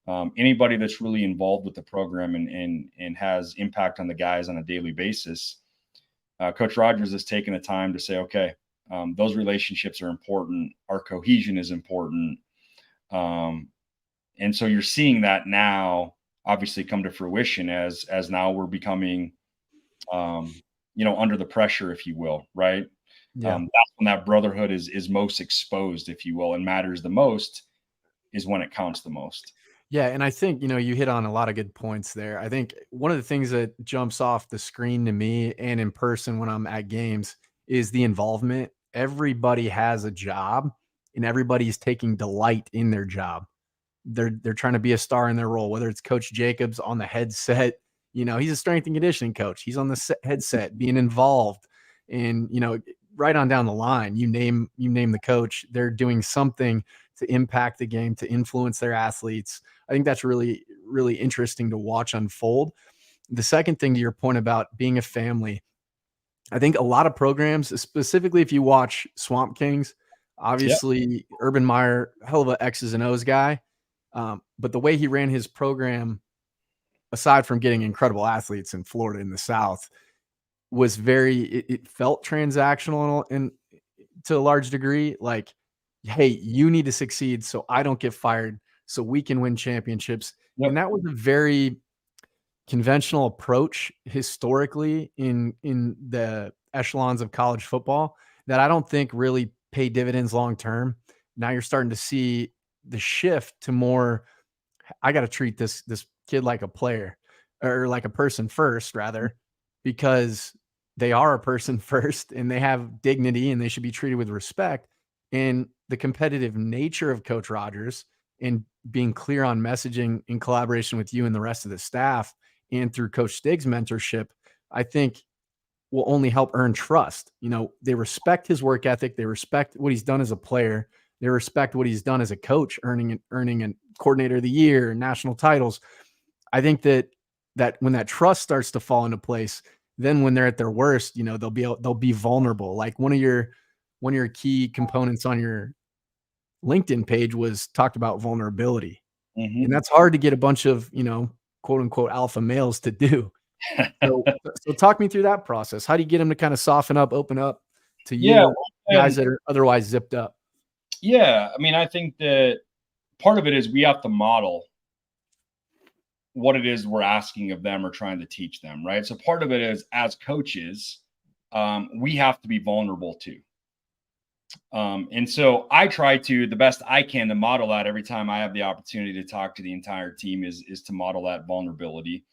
Anybody that's really involved with the program and has impact on the guys on a daily basis. Coach Rogers has taken the time to say, okay, those relationships are important. Our cohesion is important. And so you're seeing that now obviously come to fruition as now we're becoming, under the pressure, if you will, right? Yeah. That's when that brotherhood is most exposed, if you will, and matters the most is when it counts the most. Yeah. And I think, you hit on a lot of good points there. I think one of the things that jumps off the screen to me and in person when I'm at games is the involvement. Everybody has a job and everybody's taking delight in their job. They're trying to be a star in their role, whether it's Coach Jacobs on the headset. He's a strength and conditioning coach. He's on the headset being involved, and right on down the line, you name the coach, they're doing something to impact the game, to influence their athletes. I think that's really, really interesting to watch unfold. The second thing, to your point about being a family, I think a lot of programs, specifically if you watch Swamp Kings, obviously Urban Meyer, hell of a X's and O's guy. But the way he ran his program, aside from getting incredible athletes in Florida in the South, was it felt transactional and to a large degree, like, hey, you need to succeed so I don't get fired, so we can win championships. Yep. And that was a very conventional approach historically in the echelons of college football that I don't think really pay dividends long term. Now you're starting to see the shift to more, I got to treat this kid like a player, or like a person first, rather, because they are a person first and they have dignity and they should be treated with respect. And the competitive nature of Coach Rogers and being clear on messaging in collaboration with you and the rest of the staff and through Coach Stig's mentorship, I think will only help earn trust. They respect his work ethic. They respect what he's done as a player. They respect what he's done as a coach, earning a coordinator of the year, national titles. I think that when that trust starts to fall into place, then when they're at their worst, they'll be vulnerable. Like one of your key components on your LinkedIn page was talked about vulnerability. Mm-hmm. And that's hard to get a bunch of, quote unquote alpha males to do. So talk me through that process. How do you get them to kind of soften up, open up to you, guys that are otherwise zipped up? Yeah. I mean, I think that part of it is we have to model what it is we're asking of them or trying to teach them, right? So part of it is, as coaches, we have to be vulnerable too. And so I try to, the best I can, to model that every time I have the opportunity to talk to the entire team is to model that vulnerability.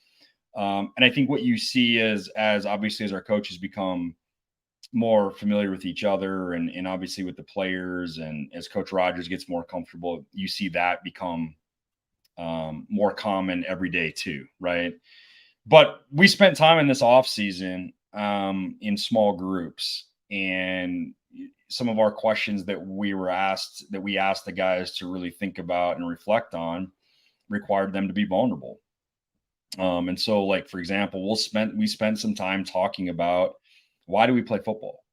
And I think what you see is, as obviously as our coaches become more familiar with each other and obviously with the players, and as Coach Rogers gets more comfortable, you see that become more common every day too, right? But we spent time in this off season in small groups, and some of our questions that we asked the guys to really think about and reflect on required them to be vulnerable. And so, like, for example, we spent some time talking about, why do we play football?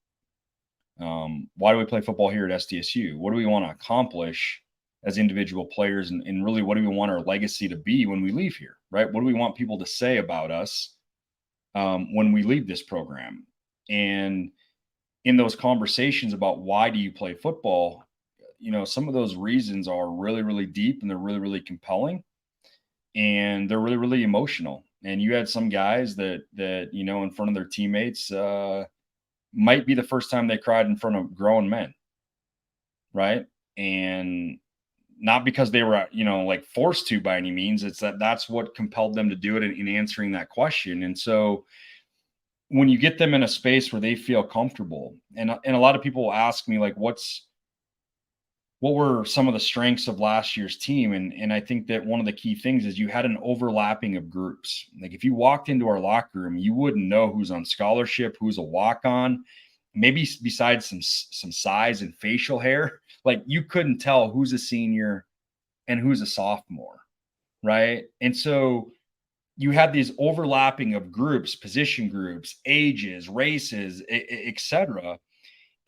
Why do we play football here at SDSU? What do we want to accomplish as individual players? And really, what do we want our legacy to be when we leave here, right? What do we want people to say about us when we leave this program? And in those conversations about why do you play football, some of those reasons are really, really deep, and they're really, really compelling, and they're really, really emotional. And you had some guys that in front of their teammates might be the first time they cried in front of grown men, right? and not because they were, like forced to by any means. It's that's what compelled them to do it in answering that question. And so when you get them in a space where they feel comfortable, and a lot of people will ask me like, what were some of the strengths of last year's team? And I think that one of the key things is you had an overlapping of groups. Like if you walked into our locker room, you wouldn't know who's on scholarship, who's a walk-on, maybe besides some size and facial hair. Like you couldn't tell who's a senior and who's a sophomore, right? And so you had these overlapping of groups, position groups, ages, races, etc.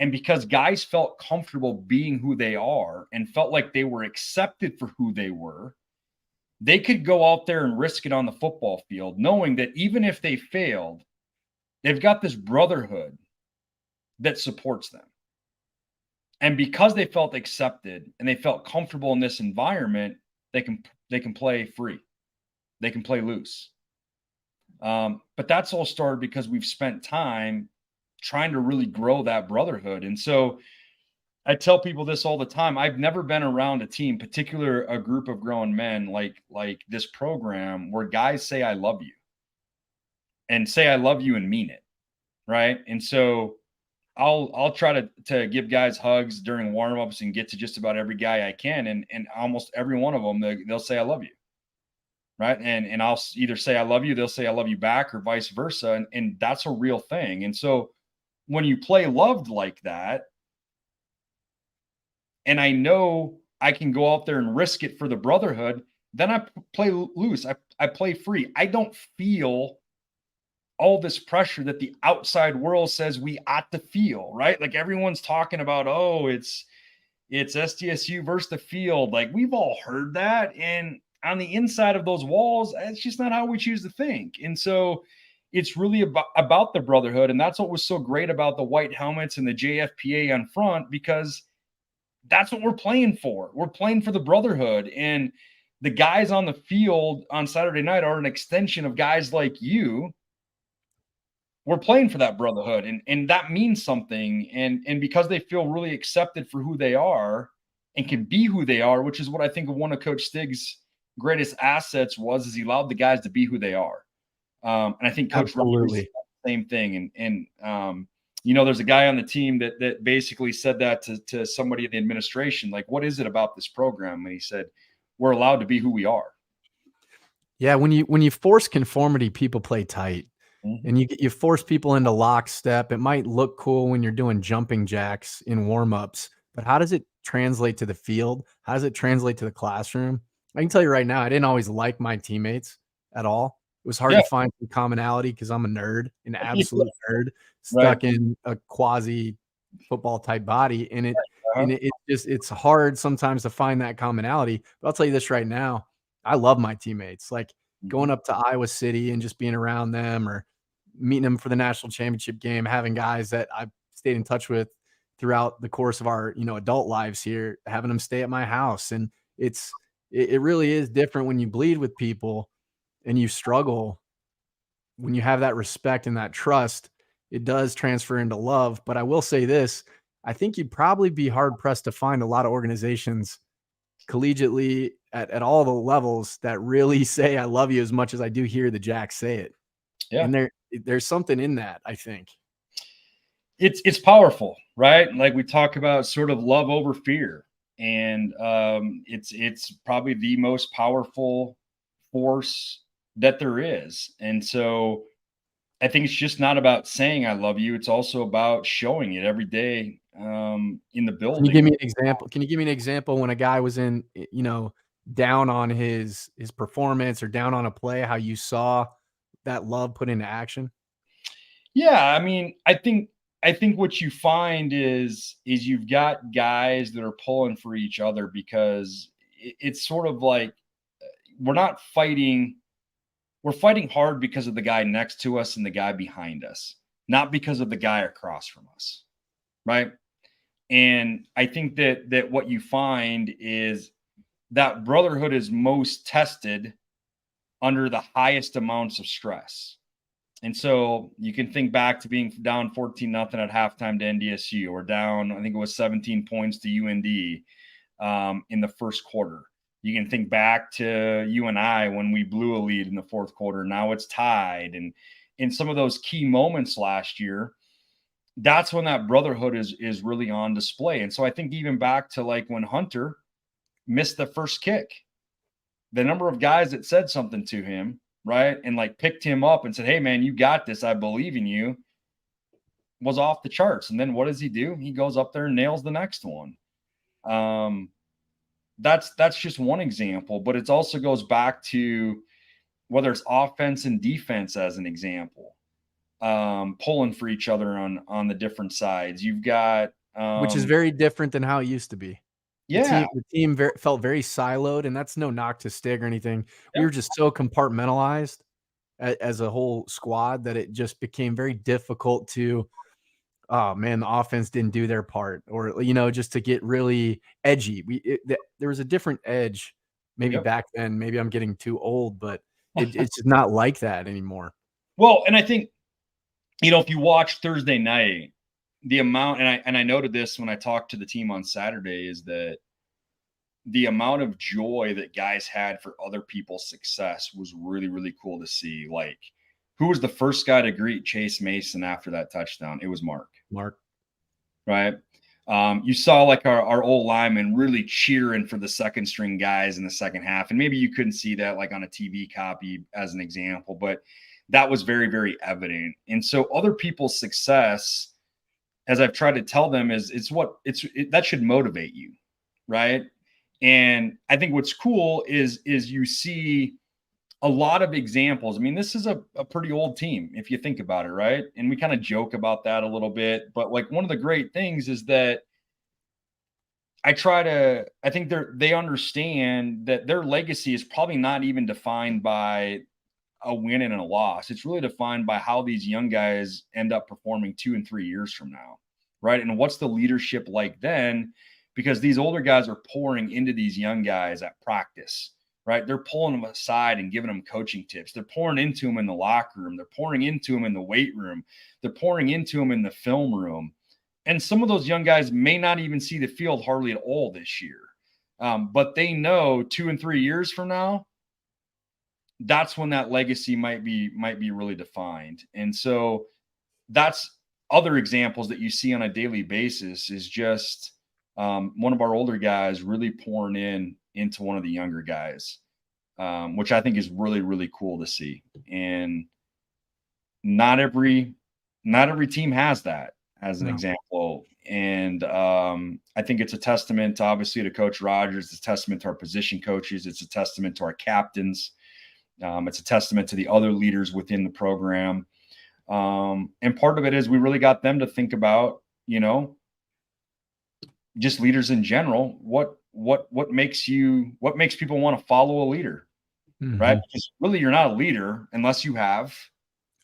And because guys felt comfortable being who they are and felt like they were accepted for who they were, they could go out there and risk it on the football field, knowing that even if they failed, they've got this brotherhood that supports them. And because they felt accepted and they felt comfortable in this environment, they can play free. They can play loose. But that's all started because we've spent time trying to really grow that brotherhood. And so I tell people this all the time. I've never been around a team, particular a group of grown men like this program, where guys say I love you and say I love you and mean it. Right. And so I'll try to give guys hugs during warm-ups and get to just about every guy I can. And almost every one of them, they'll say I love you. Right. And I'll either say I love you, they'll say I love you back, or vice versa. And that's a real thing. And so when you play loved like that, and I know I can go out there and risk it for the brotherhood, then I play loose. I play free. I don't feel all this pressure that the outside world says we ought to feel, right? Like everyone's talking about, oh, it's SDSU versus the field. Like we've all heard that. And on the inside of those walls, it's just not how we choose to think. And so it's really about the brotherhood. And that's what was so great about the white helmets and the JFPA on front, because that's what we're playing for. We're playing for the brotherhood. And the guys on the field on Saturday night are an extension of guys like you. We're playing for that brotherhood, and that means something. And because they feel really accepted for who they are and can be who they are, which is what I think of one of Coach Stig's greatest assets is he allowed the guys to be who they are. And I think Coach Rogers said the same thing. And there's a guy on the team that basically said that to somebody in the administration, like, what is it about this program? And he said, we're allowed to be who we are. Yeah. When you force conformity, people play tight. Mm-hmm. And you force people into lockstep. It might look cool when you're doing jumping jacks in warmups, but how does it translate to the field? How does it translate to the classroom? I can tell you right now, I didn't always like my teammates at all. It was hard to find some commonality because I'm a nerd, an absolute nerd, stuck in a quasi football type body. And it's hard sometimes to find that commonality. But I'll tell you this right now, I love my teammates. Like going up to Iowa City and just being around them, or meeting them for the national championship game, having guys that I've stayed in touch with throughout the course of our, adult lives here, having them stay at my house. And it really is different when you bleed with people and you struggle. When you have that respect and that trust, it does transfer into love. But I will say this, I think you'd probably be hard pressed to find a lot of organizations collegiately at all the levels that really say I love you as much as I do hear the Jacks say it. Yeah. And there's something in that, I think. It's powerful, right? Like we talk about sort of love over fear. And it's probably the most powerful force that there is. And so I think it's just not about saying I love you. It's also about showing it every day in the building. Can you give me an example? Can you give me an example when a guy was in, down on his performance or down on a play, how you saw that love put into action? Yeah. I mean, I think what you find is you've got guys that are pulling for each other, because it's sort of like we're fighting hard because of the guy next to us and the guy behind us, not because of the guy across from us. Right. And I think that what you find is that brotherhood is most tested under the highest amounts of stress. And so you can think back to being down 14-0 at halftime to NDSU, or down, I think it was 17 points to UND. in the first quarter. You can think back to you and I when we blew a lead in the fourth quarter. Now it's tied. And in some of those key moments last year, that's when that brotherhood is really on display. And so I think even back to like when Hunter missed the first kick, the number of guys that said something to him, right, and like picked him up and said, "Hey man, you got this. I believe in you," was off the charts. And then what does he do? He goes up there and nails the next one. That's just one example, but it also goes back to whether it's offense and defense as an example, pulling for each other on the different sides. You've got which is very different than how it used to be. Yeah, the team felt very siloed, and that's no knock to Stig or anything. We Yep. were just so compartmentalized as a whole squad that it just became very difficult to, oh man, the offense didn't do their part, or just to get really edgy. There was a different edge maybe Yep. back then. Maybe I'm getting too old, but it's just not like that anymore. Well, and I think, if you watch Thursday night, the amount, and I noted this when I talked to the team on Saturday, is that the amount of joy that guys had for other people's success was really, really cool to see. Like, who was the first guy to greet Chase Mason after that touchdown? It was Mark. Right. You saw like our old linemen really cheering for the second string guys in the second half. And maybe you couldn't see that like on a TV copy as an example, but that was very, very evident. And so other people's success, as I've tried to tell them, is that should motivate you. Right. And I think what's cool is you see a lot of examples. I mean, this is a pretty old team, if you think about it, right? And we kind of joke about that a little bit, but like one of the great things is that I think they understand that their legacy is probably not even defined by a win and a loss. It's really defined by how these young guys end up performing 2 and 3 years from now, right? And what's the leadership like then? Because these older guys are pouring into these young guys at practice, right? They're pulling them aside and giving them coaching tips. They're pouring into them in the locker room. They're pouring into them in the weight room. They're pouring into them in the film room. And some of those young guys may not even see the field hardly at all this year. But they know 2 and 3 years from now, that's when that legacy might be really defined. And so that's other examples that you see on a daily basis is just one of our older guys really pouring into one of the younger guys, which I think is really, really cool to see. And not every team has that as an example. And I think it's a testament, obviously, to Coach Rogers. It's a testament to our position coaches. It's a testament to our captains. It's a testament to the other leaders within the program. And part of it is we really got them to think about, just leaders in general. What makes people want to follow a leader, right? Because really you're not a leader unless you have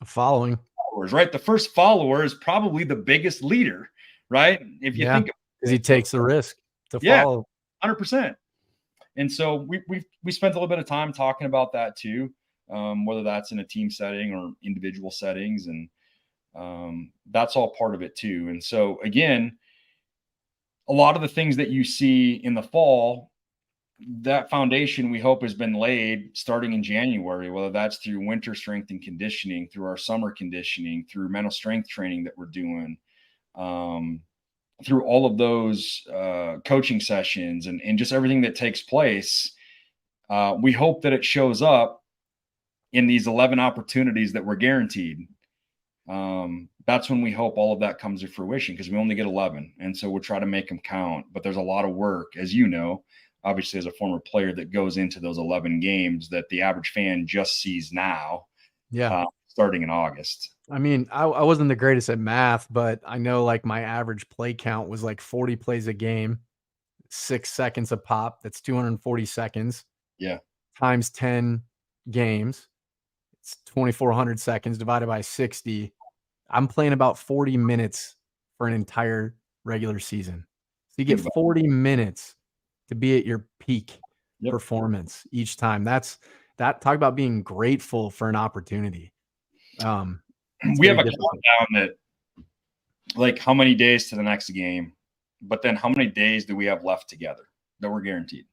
a following. Followers, right? The first follower is probably the biggest leader, right? If you think, because he takes the risk to follow. 100%. And so we spent a little bit of time talking about that too, whether that's in a team setting or individual settings, and that's all part of it too. And so again, a lot of the things that you see in the fall, that foundation we hope has been laid starting in January, whether that's through winter strength and conditioning, through our summer conditioning, through mental strength training that we're doing, through all of those coaching sessions and just everything that takes place. We hope that it shows up in these 11 opportunities that we're guaranteed. That's when we hope all of that comes to fruition, because we only get 11. And so we'll try to make them count. But there's a lot of work, as you know, obviously as a former player, that goes into those 11 games that the average fan just sees now. Starting in August. I mean, I wasn't the greatest at math, but I know like my average play count was like 40 plays a game, 6 seconds a pop. That's 240 seconds. Yeah. Times 10 games. It's 2,400 seconds divided by 60. I'm playing about 40 minutes for an entire regular season. So you get 40 minutes to be at your peak performance each time. Talk about being grateful for an opportunity. We have a countdown that, like, how many days to the next game, but then how many days do we have left together? that we're guaranteed.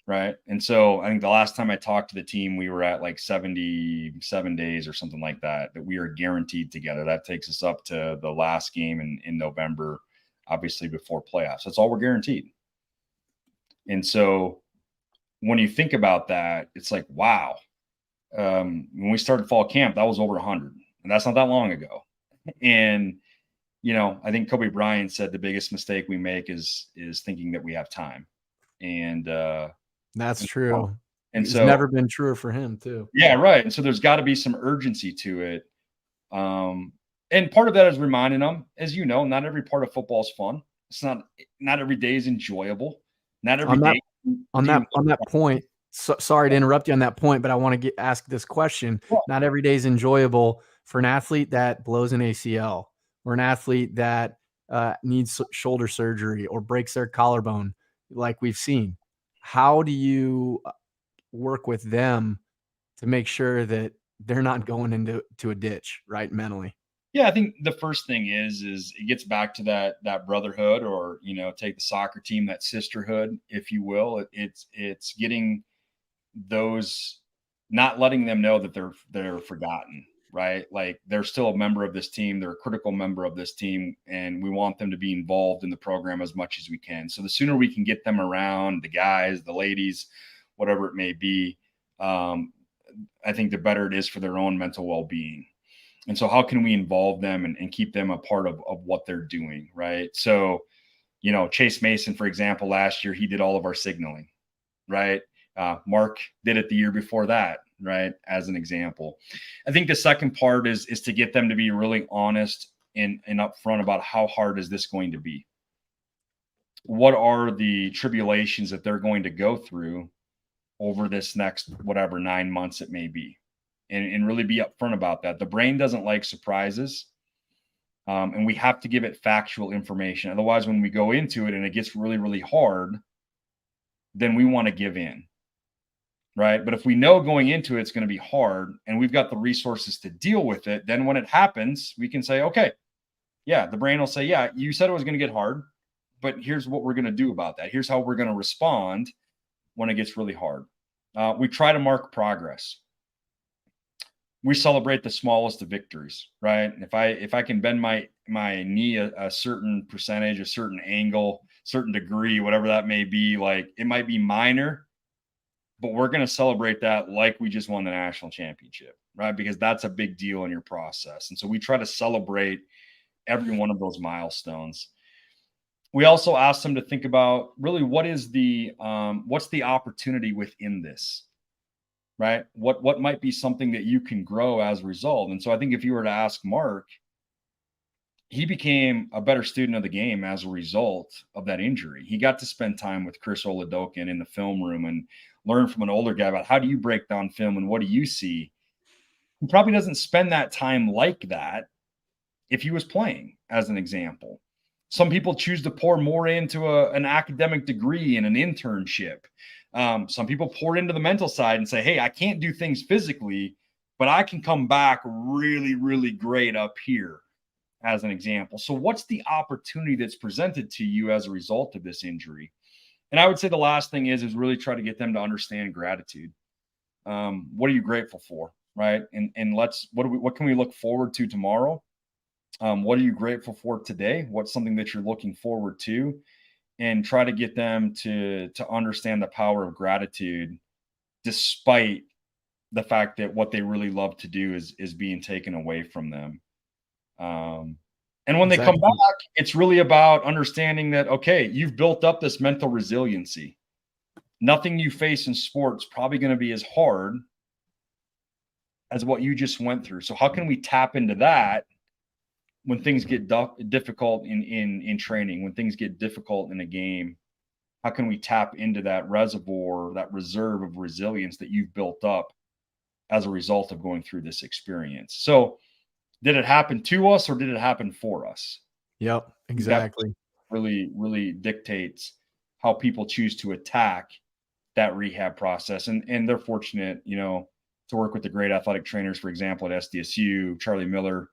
Right. And so I think the last time I talked to the team, we were at like 77 days or something like that we are guaranteed together. That takes us up to the last game in November, obviously before playoffs. That's all we're guaranteed. And so when you think about that, it's like, wow. When we started fall camp, that was over 100, and that's not that long ago. And, I think Kobe Bryant said the biggest mistake we make is thinking that we have time. And, that's true. And it's so never been truer for him too. Yeah, right. And so there's got to be some urgency to it. And part of that is reminding them, as not every part of football is fun. It's not every day is enjoyable. Not every day. On that point, sorry to interrupt you on that point, but I want to ask this question. Yeah. Not every day is enjoyable for an athlete that blows an ACL, or an athlete that needs shoulder surgery or breaks their collarbone, like we've seen. How do you work with them to make sure that they're not going into a ditch, right, mentally? Yeah, I think the first thing is it gets back to that brotherhood, or take the soccer team, that sisterhood, if you will. It's getting those, not letting them know that they're forgotten, right? Like, they're still a member of this team, they're a critical member of this team, and we want them to be involved in the program as much as we can. So the sooner we can get them around, the guys, the ladies, whatever it may be, I think the better it is for their own mental well-being. And so how can we involve them and keep them a part of what they're doing, right? So, Chase Mason, for example, last year, he did all of our signaling, right? Mark did it the year before that, right? As an example. I think the second part is to get them to be really honest and upfront about how hard is this going to be? What are the tribulations that they're going to go through over this next, whatever, 9 months it may be? And really be upfront about that. The brain doesn't like surprises. And we have to give it factual information. Otherwise, when we go into it and it gets really, really hard, then we want to give in, right? But if we know going into it, it's going to be hard and we've got the resources to deal with it, then when it happens, we can say, okay, yeah, the brain will say, yeah, you said it was going to get hard, but here's what we're going to do about that. Here's how we're going to respond when it gets really hard. We try to mark progress. We celebrate the smallest of victories, right? If I can bend my knee a certain percentage, a certain angle, certain degree, whatever that may be, like, it might be minor, but we're going to celebrate that like we just won the national championship, right? Because that's a big deal in your process. And so we try to celebrate every one of those milestones. We also ask them to think about really what's the opportunity within this, right? What might be something that you can grow as a result? And so I think if you were to ask Mark, he became a better student of the game as a result of that injury. He got to spend time with Chris Oladokin in the film room and learn from an older guy about how do you break down film and what do you see? He probably doesn't spend that time like that if he was playing, as an example. Some people choose to pour more into an academic degree and an internship. Some people pour into the mental side and say, hey, I can't do things physically, but I can come back really, really great up here, as an example. So what's the opportunity that's presented to you as a result of this injury? And I would say the last thing is really try to get them to understand gratitude. What are you grateful for, right? And what can we look forward to tomorrow? What are you grateful for today? What's something that you're looking forward to? And try to get them to understand the power of gratitude, despite the fact that what they really love to do is being taken away from them. And when they come back, it's really about understanding that, okay, you've built up this mental resiliency. Nothing you face in sports probably going to be as hard as what you just went through. So how can we tap into that when things get difficult in training, when things get difficult in a game? How can we tap into that reservoir, that reserve of resilience that you've built up as a result of going through this experience? So did it happen to us or did it happen for us? Yep, exactly. That really dictates how people choose to attack that rehab process. And they're fortunate, to work with the great athletic trainers, for example, at SDSU, Charlie Miller,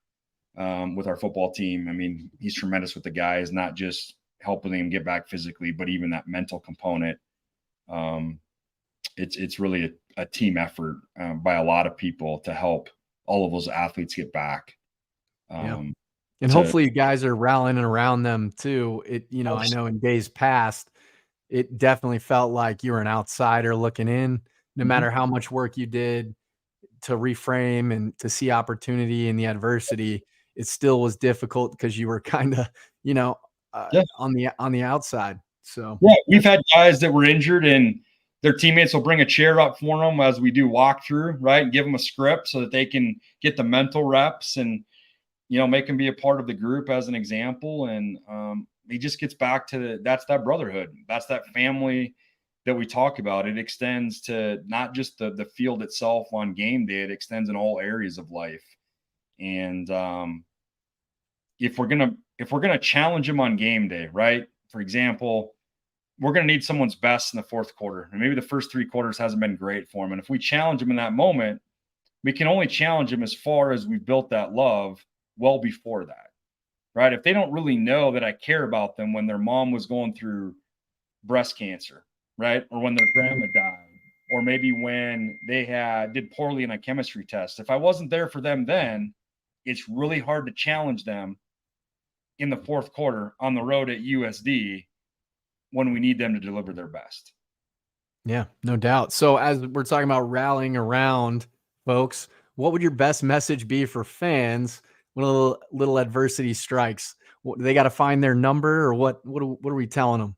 with our football team. I mean, he's tremendous with the guys, not just helping them get back physically, but even that mental component. It's really a team effort by a lot of people to help all of those athletes get back. And hopefully you guys are rallying around them too. I know in days past, it definitely felt like you were an outsider looking in, no matter how much work you did to reframe and to see opportunity in the adversity. It still was difficult because you were kind of, on the outside. So yeah, we've had guys that were injured and their teammates will bring a chair up for them as we do walkthrough, right? And give them a script so that they can get the mental reps and, make them be a part of the group as an example. And he just gets back to that's that brotherhood. That's that family that we talk about. It extends to not just the field itself on game day. It extends in all areas of life. And if we're gonna challenge them on game day, right? For example, we're going to need someone's best in the fourth quarter. And maybe the first 3 quarters hasn't been great for them. And if we challenge them in that moment, we can only challenge them as far as we've built that love well before that, right? If they don't really know that I care about them when their mom was going through breast cancer, right? Or when their grandma died, or maybe when they did poorly in a chemistry test. If I wasn't there for them then, it's really hard to challenge them in the fourth quarter on the road at USD when we need them to deliver their best. Yeah, no doubt. So as we're talking about rallying around folks, what would your best message be for fans when a little adversity strikes? They got to find their number, or what are we telling them?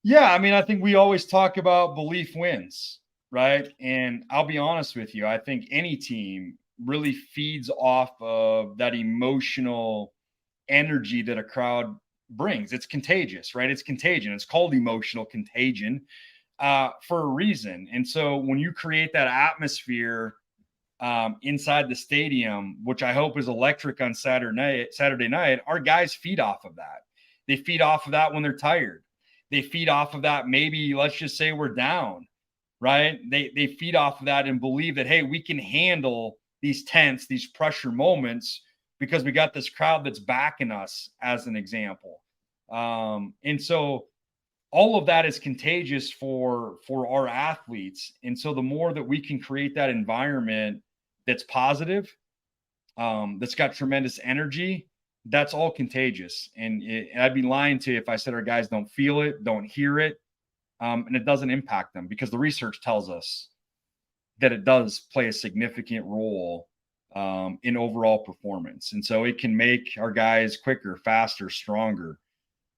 Yeah, I mean, I think we always talk about belief wins, right? And I'll be honest with you, I think any team really feeds off of that emotional energy that a crowd brings. It's contagious, right? It's contagion. It's called emotional contagion for a reason. And so when you create that atmosphere inside the stadium, which I hope is electric on Saturday night, our guys feed off of that. They feed off of that when they're tired. They feed off of that. Maybe let's just say we're down, right? They feed off of that and believe that, hey, we can handle these tense, these pressure moments because we got this crowd that's backing us, as an example. And so all of that is contagious for our athletes. And so the more that we can create that environment that's positive, that's got tremendous energy, that's all contagious. And I'd be lying to you if I said our guys don't feel it, don't hear it, and it doesn't impact them, because the research tells us that it does play a significant role in overall performance. And so it can make our guys quicker, faster, stronger.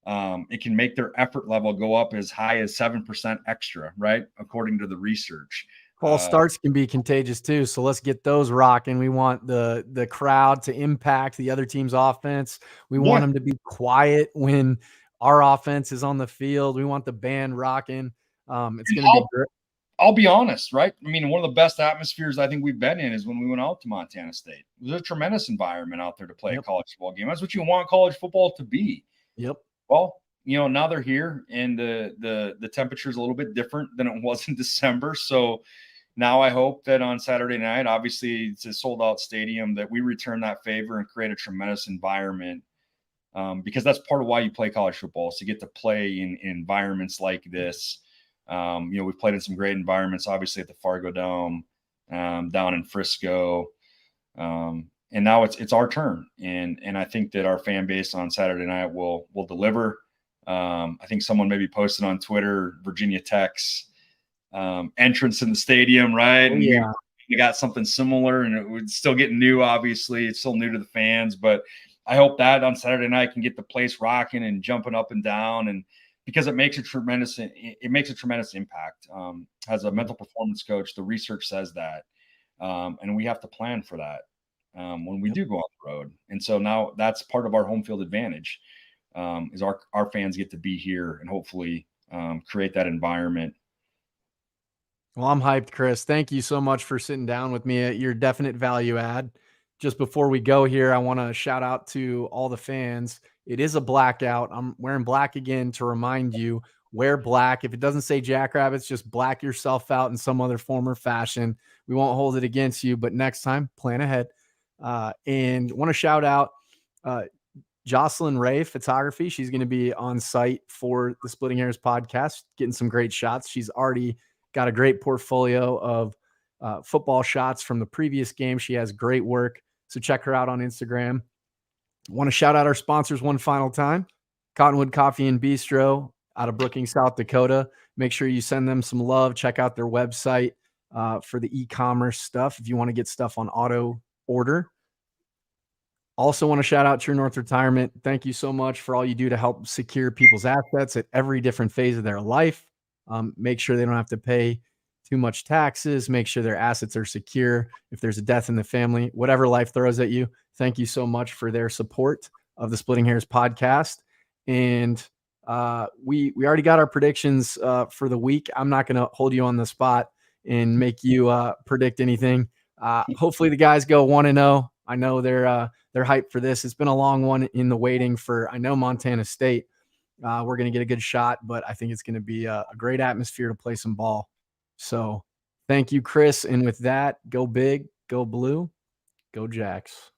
It can make their effort level go up as high as 7% extra, right? According to the research. False starts can be contagious too. So let's get those rocking. We want the crowd to impact the other team's offense. We want them to be quiet when our offense is on the field. We want the band rocking. It's going to be great. I'll be honest, right? I mean, one of the best atmospheres I think we've been in is when we went out to Montana State. It was a tremendous environment out there to play a college football game. That's what you want college football to be. Yep. Well, now they're here, and the temperature is a little bit different than it was in December. So now I hope that on Saturday night, obviously it's a sold out stadium, that we return that favor and create a tremendous environment. Because that's part of why you play college football, is to get to play in environments like this. We've played in some great environments, obviously at the Fargo Dome, down in Frisco. And now it's our turn. And I think that our fan base on Saturday night will deliver. I think someone maybe posted on Twitter, Virginia Tech's entrance in the stadium, right? And we got something similar, and it would still get new. Obviously, it's still new to the fans, but I hope that on Saturday night can get the place rocking and jumping up and down, and because it makes a tremendous impact. As a mental performance coach, the research says that, and we have to plan for that when we do go on the road. And so now that's part of our home field advantage, is our fans get to be here and hopefully create that environment. Well, I'm hyped, Chris. Thank you so much for sitting down with me. Your definite value add. Just before we go here, I want to shout out to all the fans. It is a blackout. I'm wearing black again to remind you, wear black. If it doesn't say Jackrabbits, just black yourself out in some other form or fashion. We won't hold it against you, but next time, plan ahead. And want to shout out Jocelyn Ray Photography. She's going to be on site for the Splitting Hairs podcast, getting some great shots. She's already got a great portfolio of football shots from the previous game. She has great work. So check her out on Instagram. Want to shout out our sponsors one final time. Cottonwood Coffee and Bistro out of Brookings, South Dakota. Make sure you send them some love. Check out their website for the e-commerce stuff if you want to get stuff on auto order. Also want to shout out True North Retirement. Thank you so much for all you do to help secure people's assets at every different phase of their life. Make sure they don't have to pay too much taxes. Make sure their assets are secure. If there's a death in the family, whatever life throws at you, thank you so much for their support of the Splitting Hairs podcast. And we already got our predictions for the week. I'm not going to hold you on the spot and make you predict anything. Hopefully the guys go 1-0. I know they're hyped for this. It's been a long one in the waiting for, I know, Montana State. We're going to get a good shot, but I think it's going to be a great atmosphere to play some ball. So thank you, Chris. And with that, go big, go blue, go Jacks.